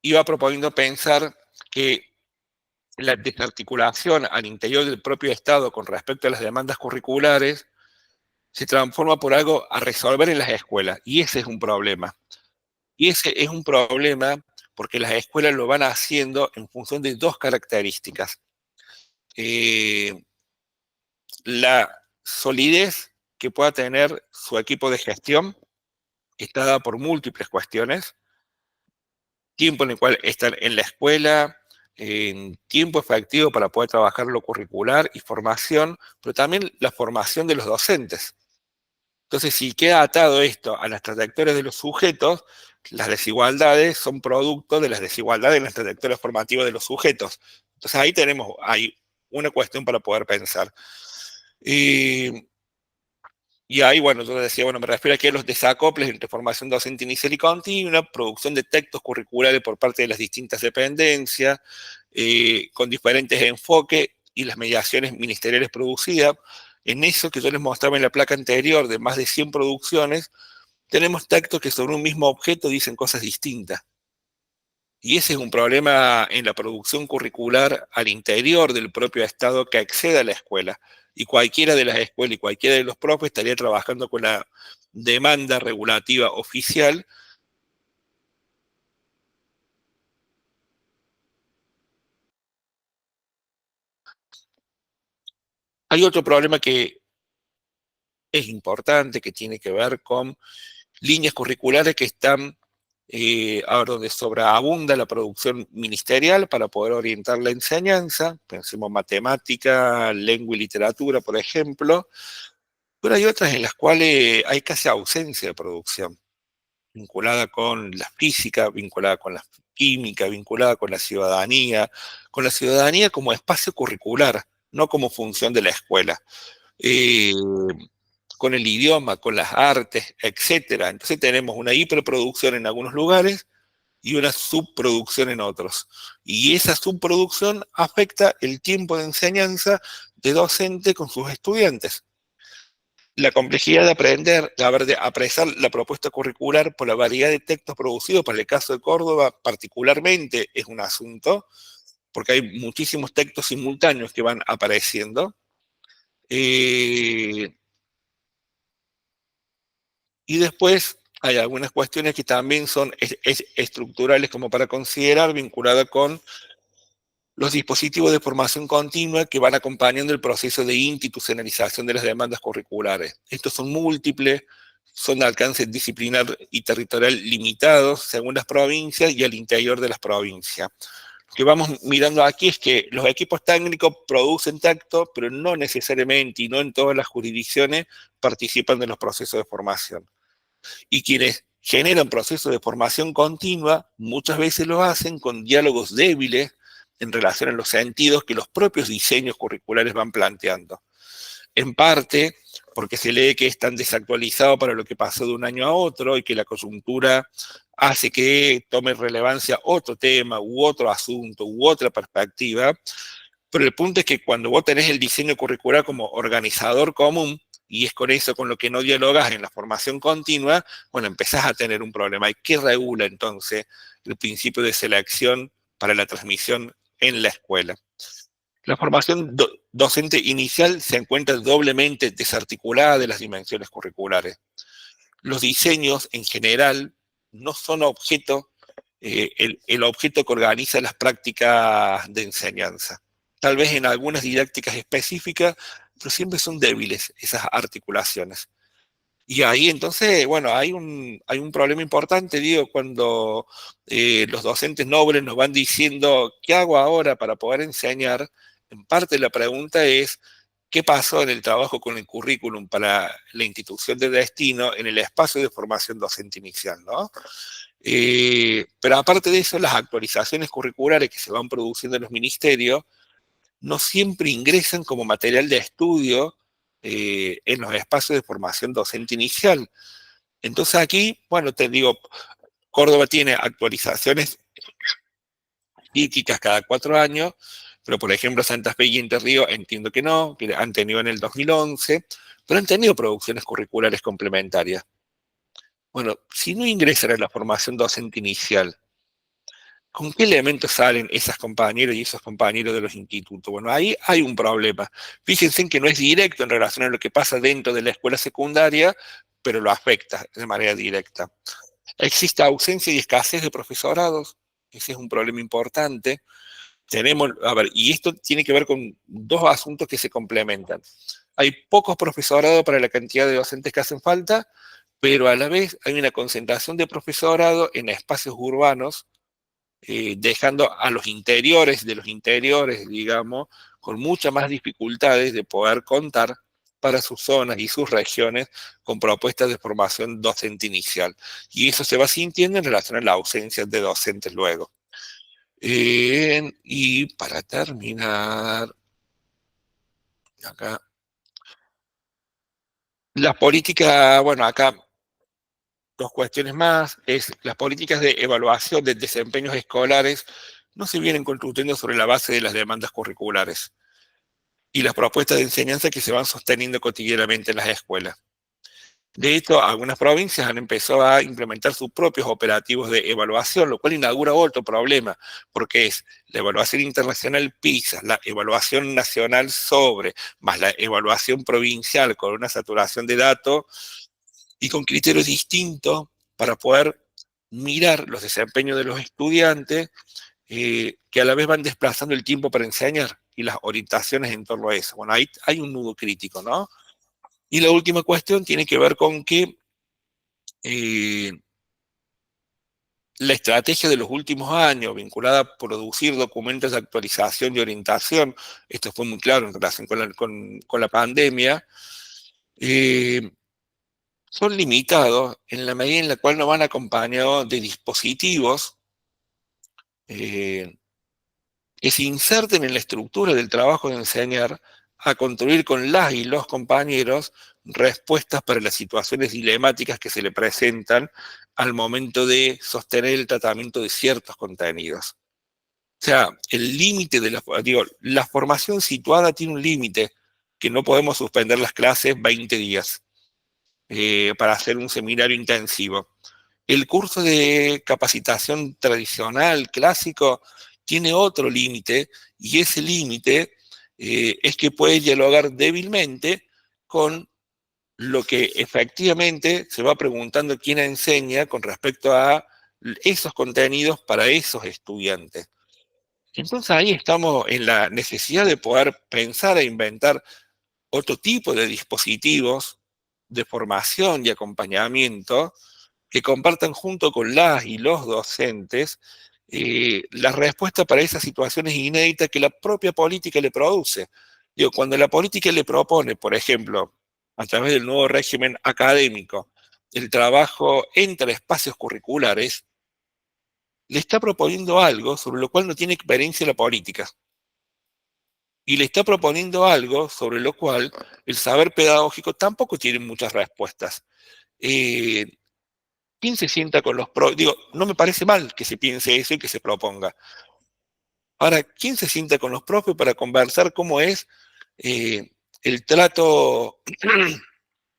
iba proponiendo pensar que la desarticulación al interior del propio Estado con respecto a las demandas curriculares se transforma por algo a resolver en las escuelas, y ese es un problema. Y ese es un problema porque las escuelas lo van haciendo en función de dos características. Eh, la solidez que pueda tener su equipo de gestión está dada por múltiples cuestiones. Tiempo en el cual están en la escuela, en tiempo efectivo para poder trabajar lo curricular y formación, pero también la formación de los docentes. Entonces, si queda atado esto a las trayectorias de los sujetos, las desigualdades son producto de las desigualdades en las trayectorias formativas de los sujetos. Entonces, ahí tenemos una cuestión para poder pensar. Y ahí, bueno, yo decía, bueno, me refiero aquí a los desacoples entre formación docente inicial y continua, producción de textos curriculares por parte de las distintas dependencias, con diferentes enfoques y las mediaciones ministeriales producidas. En eso que yo les mostraba en la placa anterior, de más de 100 producciones, tenemos textos que sobre un mismo objeto dicen cosas distintas. Y ese es un problema en la producción curricular al interior del propio Estado que accede a la escuela. Y cualquiera de las escuelas y cualquiera de los profes estaría trabajando con la demanda regulativa oficial. Hay otro problema que es importante, que tiene que ver con líneas curriculares que están ahora donde sobreabunda la producción ministerial para poder orientar la enseñanza. Pensemos matemática, lengua y literatura, por ejemplo, pero hay otras en las cuales hay casi ausencia de producción, vinculada con la física, vinculada con la química, vinculada con la ciudadanía como espacio curricular, no como función de la escuela. Eh, con el idioma, con las artes, etcétera. Entonces tenemos una hiperproducción en algunos lugares y una subproducción en otros. Y esa subproducción afecta el tiempo de enseñanza de docente con sus estudiantes. La complejidad de aprender, de apreciar la propuesta curricular por la variedad de textos producidos, para el caso de Córdoba particularmente, es un asunto, porque hay muchísimos textos simultáneos que van apareciendo. Y después hay algunas cuestiones que también son estructurales como para considerar, vinculadas con los dispositivos de formación continua que van acompañando el proceso de institucionalización de las demandas curriculares. Estos son múltiples, son de alcance disciplinar y territorial limitados según las provincias y al interior de las provincias. Lo que vamos mirando aquí es que los equipos técnicos producen texto, pero no necesariamente y no en todas las jurisdicciones participan de los procesos de formación. Y quienes generan procesos de formación continua muchas veces lo hacen con diálogos débiles en relación a los sentidos que los propios diseños curriculares van planteando. En parte porque se lee que es tan desactualizado para lo que pasó de un año a otro y que la coyuntura hace que tome relevancia otro tema u otro asunto u otra perspectiva, pero el punto es que cuando vos tenés el diseño curricular como organizador común, y es con eso con lo que no dialogas en la formación continua, bueno, empezás a tener un problema. ¿Y qué regula entonces el principio de selección para la transmisión en la escuela? La formación docente inicial se encuentra doblemente desarticulada de las dimensiones curriculares. Los diseños en general no son objeto, el objeto que organiza las prácticas de enseñanza. Tal vez en algunas didácticas específicas, pero siempre son débiles esas articulaciones. Y ahí entonces, bueno, hay un problema importante, digo, cuando los docentes nobles nos van diciendo, ¿qué hago ahora para poder enseñar? En parte la pregunta es, ¿qué pasó en el trabajo con el currículum para la institución de destino en el espacio de formación docente inicial, ¿no? Pero aparte de eso, las actualizaciones curriculares que se van produciendo en los ministerios no siempre ingresan como material de estudio en los espacios de formación docente inicial. Entonces aquí, bueno, te digo, Córdoba tiene actualizaciones críticas cada 4 años, pero por ejemplo Santa Fe y Entre Ríos entiendo que no, que han tenido en el 2011, pero han tenido producciones curriculares complementarias. Bueno, si no ingresan a la formación docente inicial, ¿con qué elementos salen esas compañeras y esos compañeros de los institutos? Bueno, ahí hay un problema. Fíjense en que no es directo en relación a lo que pasa dentro de la escuela secundaria, pero lo afecta de manera directa. Existe ausencia y escasez de profesorados, ese es un problema importante. Tenemos, a ver, y esto tiene que ver con dos asuntos que se complementan. Hay pocos profesorados para la cantidad de docentes que hacen falta, pero a la vez hay una concentración de profesorado en espacios urbanos, dejando a los interiores de los interiores, digamos, con muchas más dificultades de poder contar para sus zonas y sus regiones con propuestas de formación docente inicial. Y eso se va sintiendo en relación a la ausencia de docentes luego. Y para terminar, acá, la política, bueno, acá dos cuestiones más, es las políticas de evaluación de desempeños escolares no se vienen construyendo sobre la base de las demandas curriculares y las propuestas de enseñanza que se van sosteniendo cotidianamente en las escuelas. De hecho, algunas provincias han empezado a implementar sus propios operativos de evaluación, lo cual inaugura otro problema, porque es la evaluación internacional PISA, la evaluación nacional sobre, más la evaluación provincial con una saturación de datos y con criterios distintos para poder mirar los desempeños de los estudiantes, que a la vez van desplazando el tiempo para enseñar y las orientaciones en torno a eso. Bueno, ahí hay un nudo crítico, ¿no? Y la última cuestión tiene que ver con que la estrategia de los últimos años vinculada a producir documentos de actualización y orientación, esto fue muy claro en relación con la pandemia, son limitados en la medida en la cual no van acompañados de dispositivos que se inserten en la estructura del trabajo de enseñar a construir con las y los compañeros respuestas para las situaciones dilemáticas que se le presentan al momento de sostener el tratamiento de ciertos contenidos. O sea, el límite de la formación situada tiene un límite, que no podemos suspender las clases 20 días para hacer un seminario intensivo. El curso de capacitación tradicional, clásico, tiene otro límite, y ese límite es que puede dialogar débilmente con lo que efectivamente se va preguntando quién enseña con respecto a esos contenidos para esos estudiantes. Entonces ahí estamos en la necesidad de poder pensar e inventar otro tipo de dispositivos de formación y acompañamiento que compartan junto con las y los docentes la respuesta para esas situaciones inéditas que la propia política le produce. Digo, cuando la política le propone, por ejemplo, a través del nuevo régimen académico, el trabajo entre espacios curriculares, le está proponiendo algo sobre lo cual no tiene experiencia la política. Y le está proponiendo algo sobre lo cual el saber pedagógico tampoco tiene muchas respuestas. Eh, ¿Quién se sienta con los pros? Digo, no me parece mal que se piense eso y que se proponga. Ahora, ¿quién se sienta con los profes para conversar cómo es eh, el trato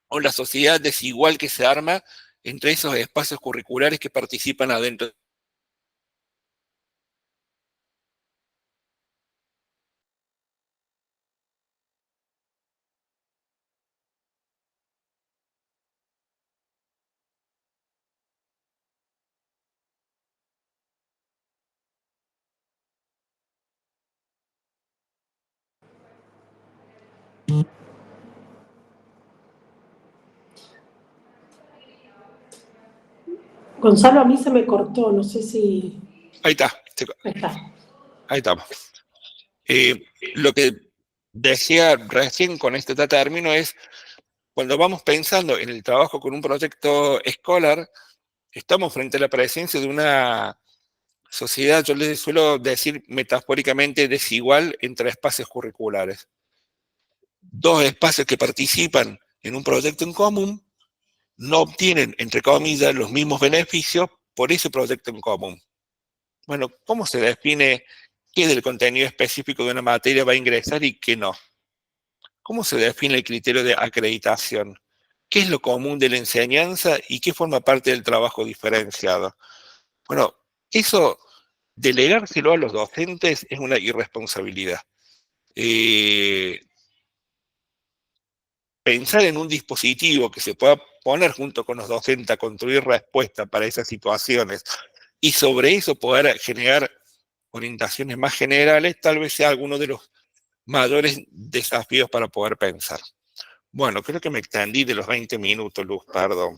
o la sociedad desigual que se arma entre esos espacios curriculares que participan adentro? Gonzalo, a mí se me cortó, no sé si... Ahí está, Ahí está. ahí estamos. Lo que decía recién con este término es, cuando vamos pensando en el trabajo con un proyecto escolar, estamos frente a la presencia de una sociedad, yo les suelo decir metafóricamente, desigual entre espacios curriculares. Dos espacios que participan en un proyecto en común no obtienen, entre comillas, los mismos beneficios por ese proyecto en común. Bueno, ¿cómo se define qué del contenido específico de una materia va a ingresar y qué no? ¿Cómo se define el criterio de acreditación? ¿Qué es lo común de la enseñanza y qué forma parte del trabajo diferenciado? Bueno, eso, delegárselo a los docentes es una irresponsabilidad. Pensar en un dispositivo que se pueda poner junto con los docentes a construir respuestas para esas situaciones y sobre eso poder generar orientaciones más generales, tal vez sea alguno de los mayores desafíos para poder pensar. Bueno, creo que me extendí de los 20 minutos, Luz, perdón.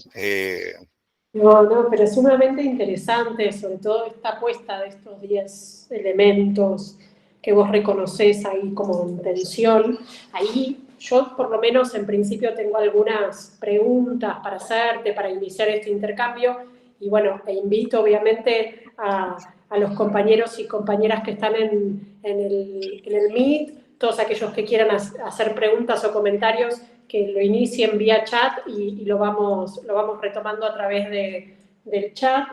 No, pero es sumamente interesante, sobre todo esta apuesta de estos 10 elementos que vos reconocés ahí como intención. Ahí yo por lo menos en principio tengo algunas preguntas para hacerte, para iniciar este intercambio, y bueno, e invito obviamente a los compañeros y compañeras que están en el Meet, todos aquellos que quieran hacer preguntas o comentarios, que lo inicien vía chat y lo vamos retomando a través del chat.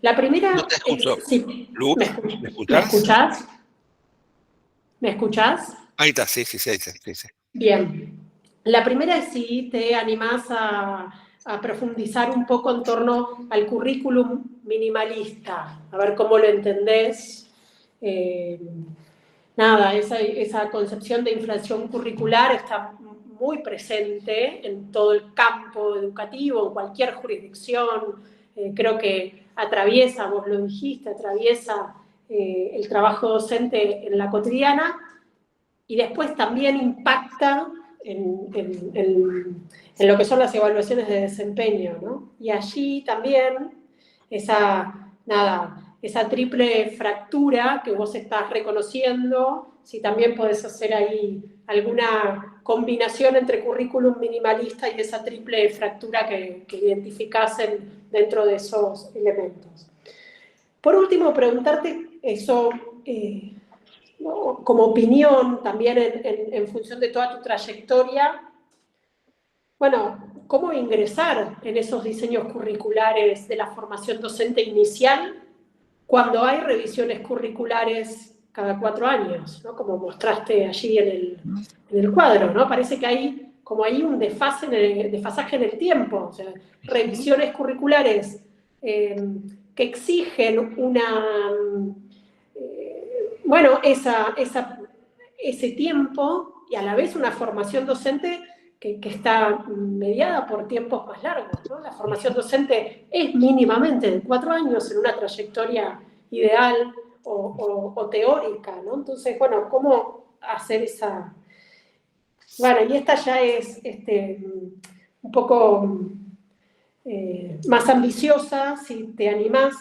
La No primera te escucho. sí, Luz, ¿me ¿me escuchás? escuchás? ¿Me escuchás? Ahí está, sí, sí, sí, sí, sí. Bien. La primera es si te animás a profundizar un poco en torno al currículum minimalista, a ver cómo lo entendés. Nada, esa concepción de inflación curricular está muy presente en todo el campo educativo, en cualquier jurisdicción. Creo que atraviesa, vos lo dijiste, atraviesa el trabajo docente en la cotidiana y después también impacta en lo que son las evaluaciones de desempeño, ¿no? Y allí también esa triple fractura que vos estás reconociendo, si también podés hacer ahí alguna combinación entre currículum minimalista y esa triple fractura que identificás dentro de esos elementos. Por último, preguntarte eso, ¿no? Como opinión, también en función de toda tu trayectoria, bueno, ¿cómo ingresar en esos diseños curriculares de la formación docente inicial cuando hay revisiones curriculares cada 4 años, ¿no? Como mostraste allí en el cuadro, ¿no? Parece que hay como ahí un desfasaje en el tiempo, o sea, revisiones curriculares que exigen bueno, ese tiempo y a la vez una formación docente que está mediada por tiempos más largos, ¿no? La formación docente es mínimamente de 4 años en una trayectoria ideal o teórica, ¿no? Entonces, bueno, ¿cómo hacer esa...? Bueno, y esta ya es un poco más ambiciosa, si te animás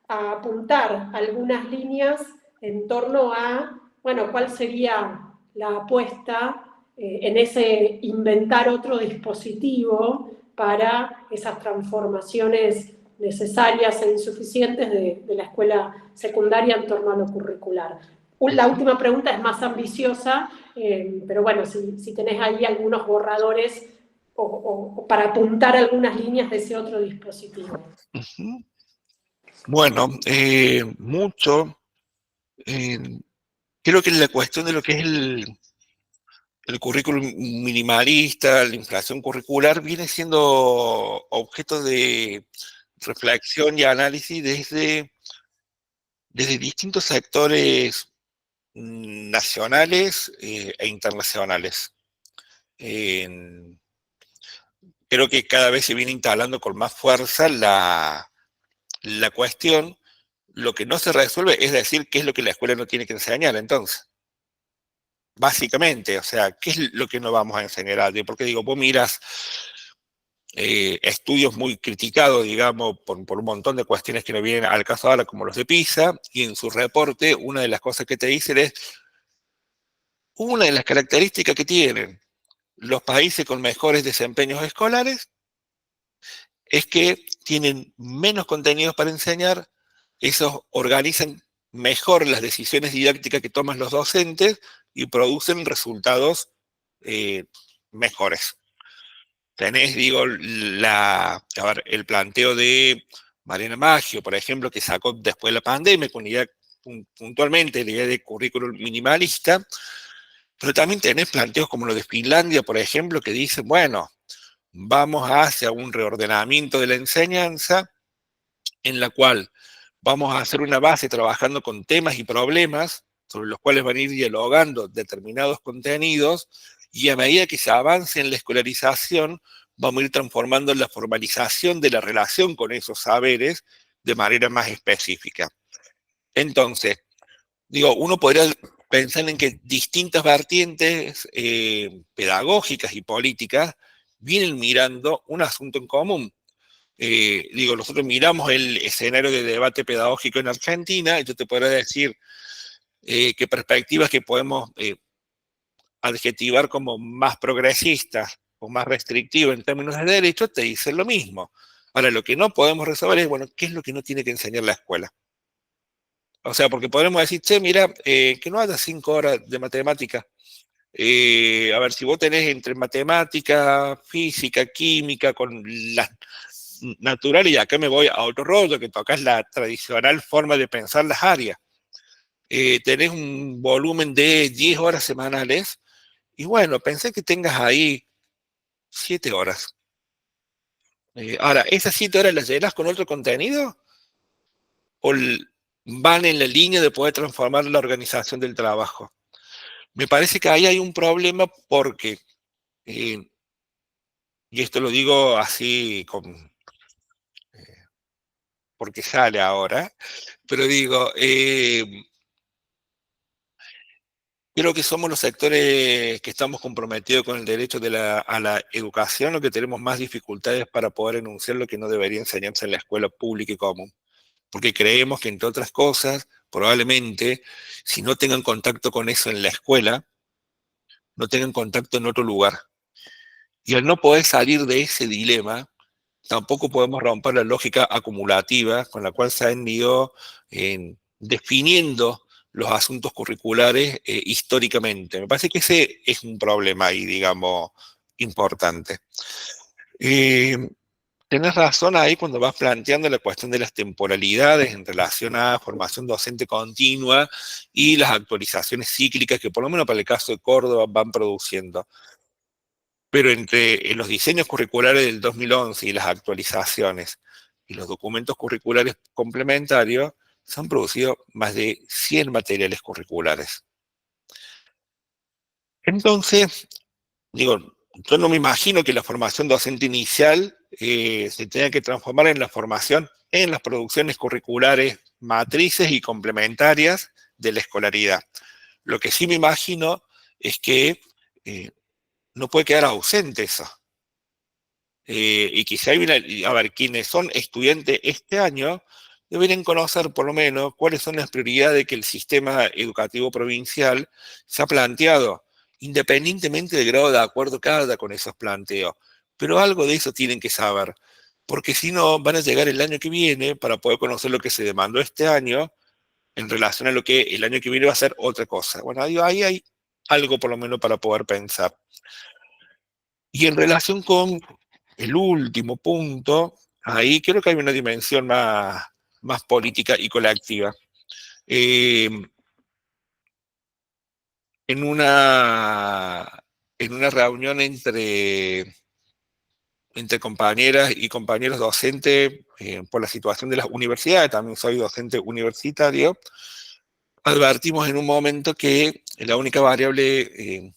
a apuntar algunas líneas en torno a, bueno, cuál sería la apuesta en ese inventar otro dispositivo para esas transformaciones necesarias e insuficientes de la escuela secundaria en torno a lo curricular. La última pregunta es más ambiciosa, pero bueno, si tenés ahí algunos borradores o para apuntar algunas líneas de ese otro dispositivo. Bueno, mucho. Creo que la cuestión de lo que es el currículum minimalista, la inflación curricular, viene siendo objeto de reflexión y análisis desde distintos sectores nacionales e internacionales. Creo que cada vez se viene instalando con más fuerza la cuestión. Lo que no se resuelve es decir qué es lo que la escuela no tiene que enseñar, entonces. Básicamente, o sea, ¿qué es lo que no vamos a enseñar a alguien? Porque digo, vos miras estudios muy criticados, digamos, por un montón de cuestiones que no vienen al caso ahora, como los de PISA, y en su reporte, una de las cosas que te dicen es, una de las características que tienen los países con mejores desempeños escolares es que tienen menos contenidos para enseñar, esos organizan mejor las decisiones didácticas que toman los docentes y producen resultados mejores. Tenés, digo, el planteo de Mariana Maggio, por ejemplo, que sacó después de la pandemia, con idea, puntualmente la idea de currículum minimalista, pero también tenés planteos como los de Finlandia, por ejemplo, que dicen, bueno, vamos hacia un reordenamiento de la enseñanza en la cual vamos a hacer una base trabajando con temas y problemas sobre los cuales van a ir dialogando determinados contenidos y a medida que se avance en la escolarización vamos a ir transformando la formalización de la relación con esos saberes de manera más específica. Entonces, digo, uno podría pensar en que distintas vertientes pedagógicas y políticas vienen mirando un asunto en común. Digo, nosotros miramos el escenario de debate pedagógico en Argentina, y yo te podría decir qué perspectivas que podemos adjetivar como más progresistas o más restrictivas en términos de derechos, te dicen lo mismo. Ahora, lo que no podemos resolver es, bueno, ¿qué es lo que no tiene que enseñar la escuela? O sea, porque podemos decir, che, mira, que no haya 5 horas de matemática. A ver, si vos tenés entre matemática, física, química, con las naturales, y acá me voy a otro rollo, que tocas la tradicional forma de pensar las áreas. Tenés un volumen de 10 horas semanales, y bueno, pensé que tengas ahí 7 horas. Ahora, ¿esas 7 horas las llenas con otro contenido? ¿O van en la línea de poder transformar la organización del trabajo? Me parece que ahí hay un problema porque, y esto lo digo así porque sale ahora, pero digo, creo que somos los sectores que estamos comprometidos con el derecho a la educación, los que tenemos más dificultades para poder enunciar lo que no debería enseñarse en la escuela pública y común. Porque creemos que, entre otras cosas, probablemente, si no tengan contacto con eso en la escuela, no tengan contacto en otro lugar. Y al no poder salir de ese dilema, tampoco podemos romper la lógica acumulativa con la cual se han ido definiendo los asuntos curriculares históricamente. Me parece que ese es un problema ahí, digamos, importante. Tenés razón ahí cuando vas planteando la cuestión de las temporalidades en relación a formación docente continua y las actualizaciones cíclicas que por lo menos para el caso de Córdoba van produciendo. Pero entre los diseños curriculares del 2011 y las actualizaciones y los documentos curriculares complementarios, se han producido más de 100 materiales curriculares. Entonces, digo, yo no me imagino que la formación docente inicial se tenga que transformar en la formación en las producciones curriculares matrices y complementarias de la escolaridad. Lo que sí me imagino es que no puede quedar ausente eso. y que si hay a ver, quienes son estudiantes este año, deberían conocer por lo menos cuáles son las prioridades que el sistema educativo provincial se ha planteado, independientemente del grado de acuerdo que haya con esos planteos. Pero algo de eso tienen que saber, porque si no, van a llegar el año que viene para poder conocer lo que se demandó este año en relación a lo que el año que viene va a ser otra cosa. Bueno, ahí hay algo por lo menos para poder pensar. Y en relación con el último punto, ahí creo que hay una dimensión más política y colectiva. Eh, en, en una reunión entre compañeras y compañeros docentes, por la situación de las universidades, también soy docente universitario, advertimos en un momento que la única variable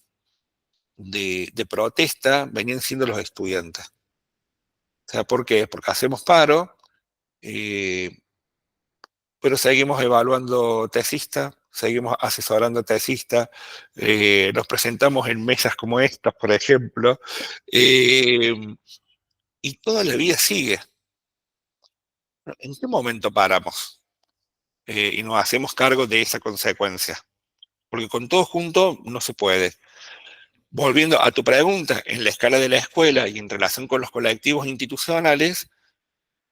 de protesta venían siendo los estudiantes. O sea, ¿por qué? Porque hacemos paro, eh, pero seguimos evaluando tesistas, seguimos asesorando tesistas, nos presentamos en mesas como estas, por ejemplo, eh, y toda la vida sigue. ¿En qué momento paramos? Y nos hacemos cargo de esa consecuencia. Porque con todo junto no se puede. Volviendo a tu pregunta, en la escala de la escuela y en relación con los colectivos institucionales,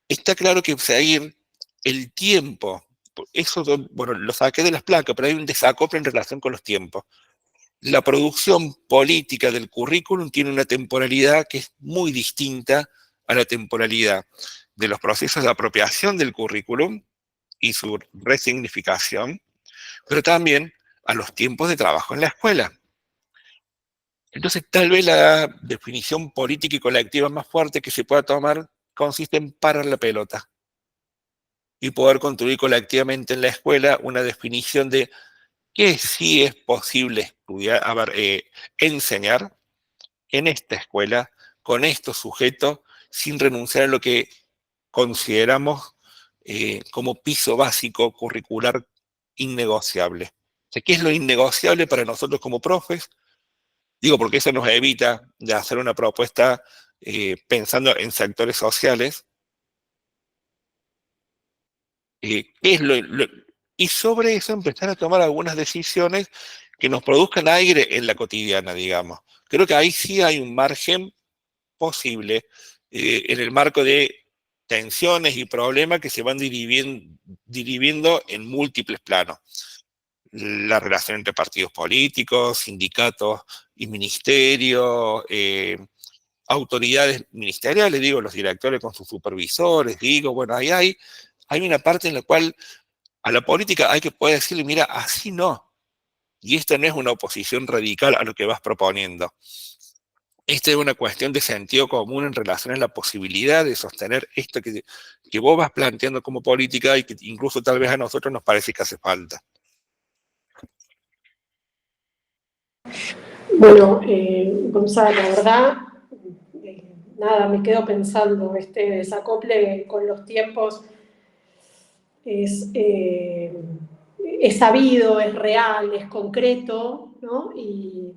está claro que seguir el tiempo, eso, bueno, lo saqué de las placas, pero hay un desacople en relación con los tiempos. La producción política del currículum tiene una temporalidad que es muy distinta a la temporalidad de los procesos de apropiación del currículum y su resignificación, pero también a los tiempos de trabajo en la escuela. Entonces, tal vez la definición política y colectiva más fuerte que se pueda tomar consiste en parar la pelota y poder construir colectivamente en la escuela una definición de qué sí es posible estudiar, enseñar en esta escuela con estos sujetos sin renunciar a lo que consideramos como piso básico curricular innegociable. O sea, ¿qué es lo innegociable para nosotros como profes? Digo, porque eso nos evita de hacer una propuesta pensando en sectores sociales. ¿Qué es y sobre eso empezar a tomar algunas decisiones que nos produzcan aire en la cotidiana, digamos. Creo que ahí sí hay un margen posible en el marco de tensiones y problemas que se van dirigiendo en múltiples planos. La relación entre partidos políticos, sindicatos y ministerios, autoridades ministeriales, digo, los directores con sus supervisores, digo, bueno, ahí hay una parte en la cual a la política hay que poder decirle, mira, así no. Y esta no es una oposición radical a lo que vas proponiendo. Esta es una cuestión de sentido común en relación a la posibilidad de sostener esto que vos vas planteando como política y que incluso tal vez a nosotros nos parece que hace falta. Bueno, Gonzalo, la verdad, nada, me quedo pensando, este desacople con los tiempos es sabido, es real, es concreto, ¿no? Y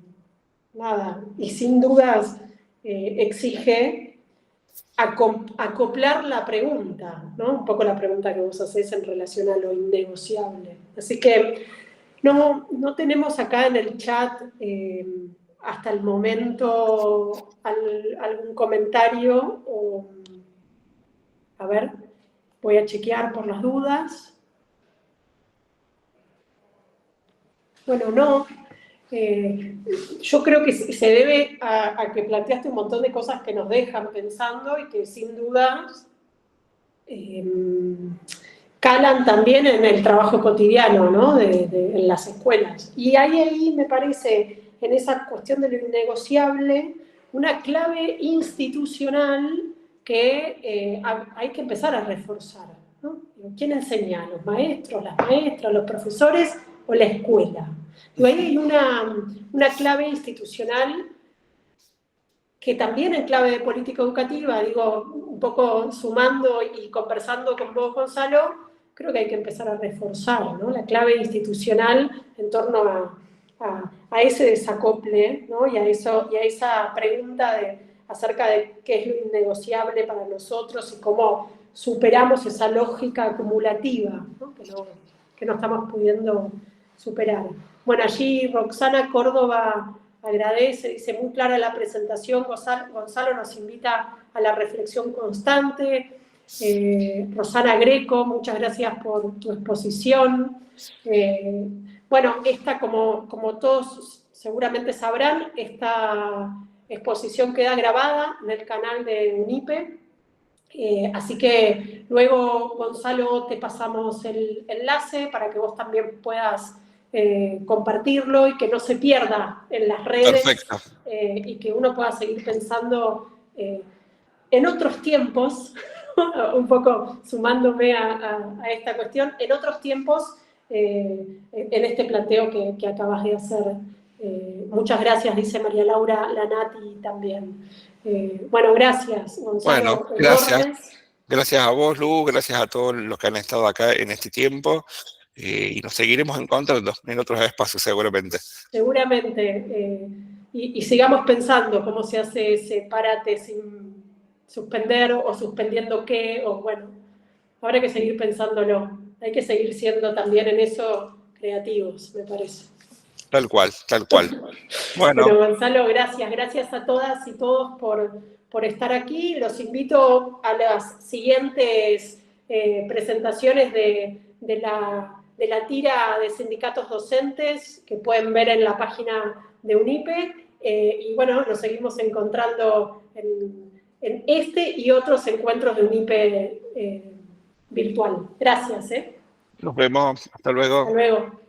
nada, y sin dudas exige acoplar la pregunta, ¿no? Un poco la pregunta que vos hacés en relación a lo innegociable. Así que no tenemos acá en el chat hasta el momento algún comentario o, a ver, voy a chequear por las dudas. Bueno, no. Yo creo que se debe a que planteaste un montón de cosas que nos dejan pensando y que sin dudas calan también en el trabajo cotidiano, ¿no? En las escuelas. Y hay ahí, me parece, en esa cuestión de lo innegociable, una clave institucional que hay que empezar a reforzar, ¿no? ¿Quién enseña? ¿Los maestros, las maestras, los profesores o la escuela? Y ahí hay una clave institucional que también en clave de política educativa, digo, un poco sumando y conversando con vos, Gonzalo, creo que hay que empezar a reforzar, ¿no? La clave institucional en torno a ese desacople, ¿no? y a esa pregunta acerca de qué es lo innegociable para nosotros y cómo superamos esa lógica acumulativa, ¿no? Que no estamos pudiendo superar. Bueno, allí Roxana Córdoba agradece, dice, muy clara la presentación, Gonzalo nos invita a la reflexión constante. Rosana Greco, muchas gracias por tu exposición. Bueno, esta, como todos seguramente sabrán, esta exposición queda grabada en el canal de UNIPE, así que luego, Gonzalo, te pasamos el enlace para que vos también puedas compartirlo y que no se pierda en las redes. Perfecto. Y que uno pueda seguir pensando en otros tiempos, un poco sumándome a esta cuestión, en otros tiempos, en este planteo que acabas de hacer. Muchas gracias, dice María Laura Lanati también. Bueno, gracias, Gonzalo. Bueno, gracias. Gracias a vos, Lu, gracias a todos los que han estado acá en este tiempo, y nos seguiremos encontrando en otros espacios seguramente. Seguramente, y sigamos pensando cómo se hace ese parate sin suspender o suspendiendo qué, o bueno, habrá que seguir pensándolo. Hay que seguir siendo también en eso creativos, me parece. Tal cual, tal cual. Bueno, Gonzalo, gracias a todas y todos por estar aquí. Los invito a las siguientes presentaciones de la tira de sindicatos docentes que pueden ver en la página de UNIPE. Y bueno, nos seguimos encontrando en este y otros encuentros de UNIPE virtual. Gracias. Nos vemos. Hasta luego. Hasta luego.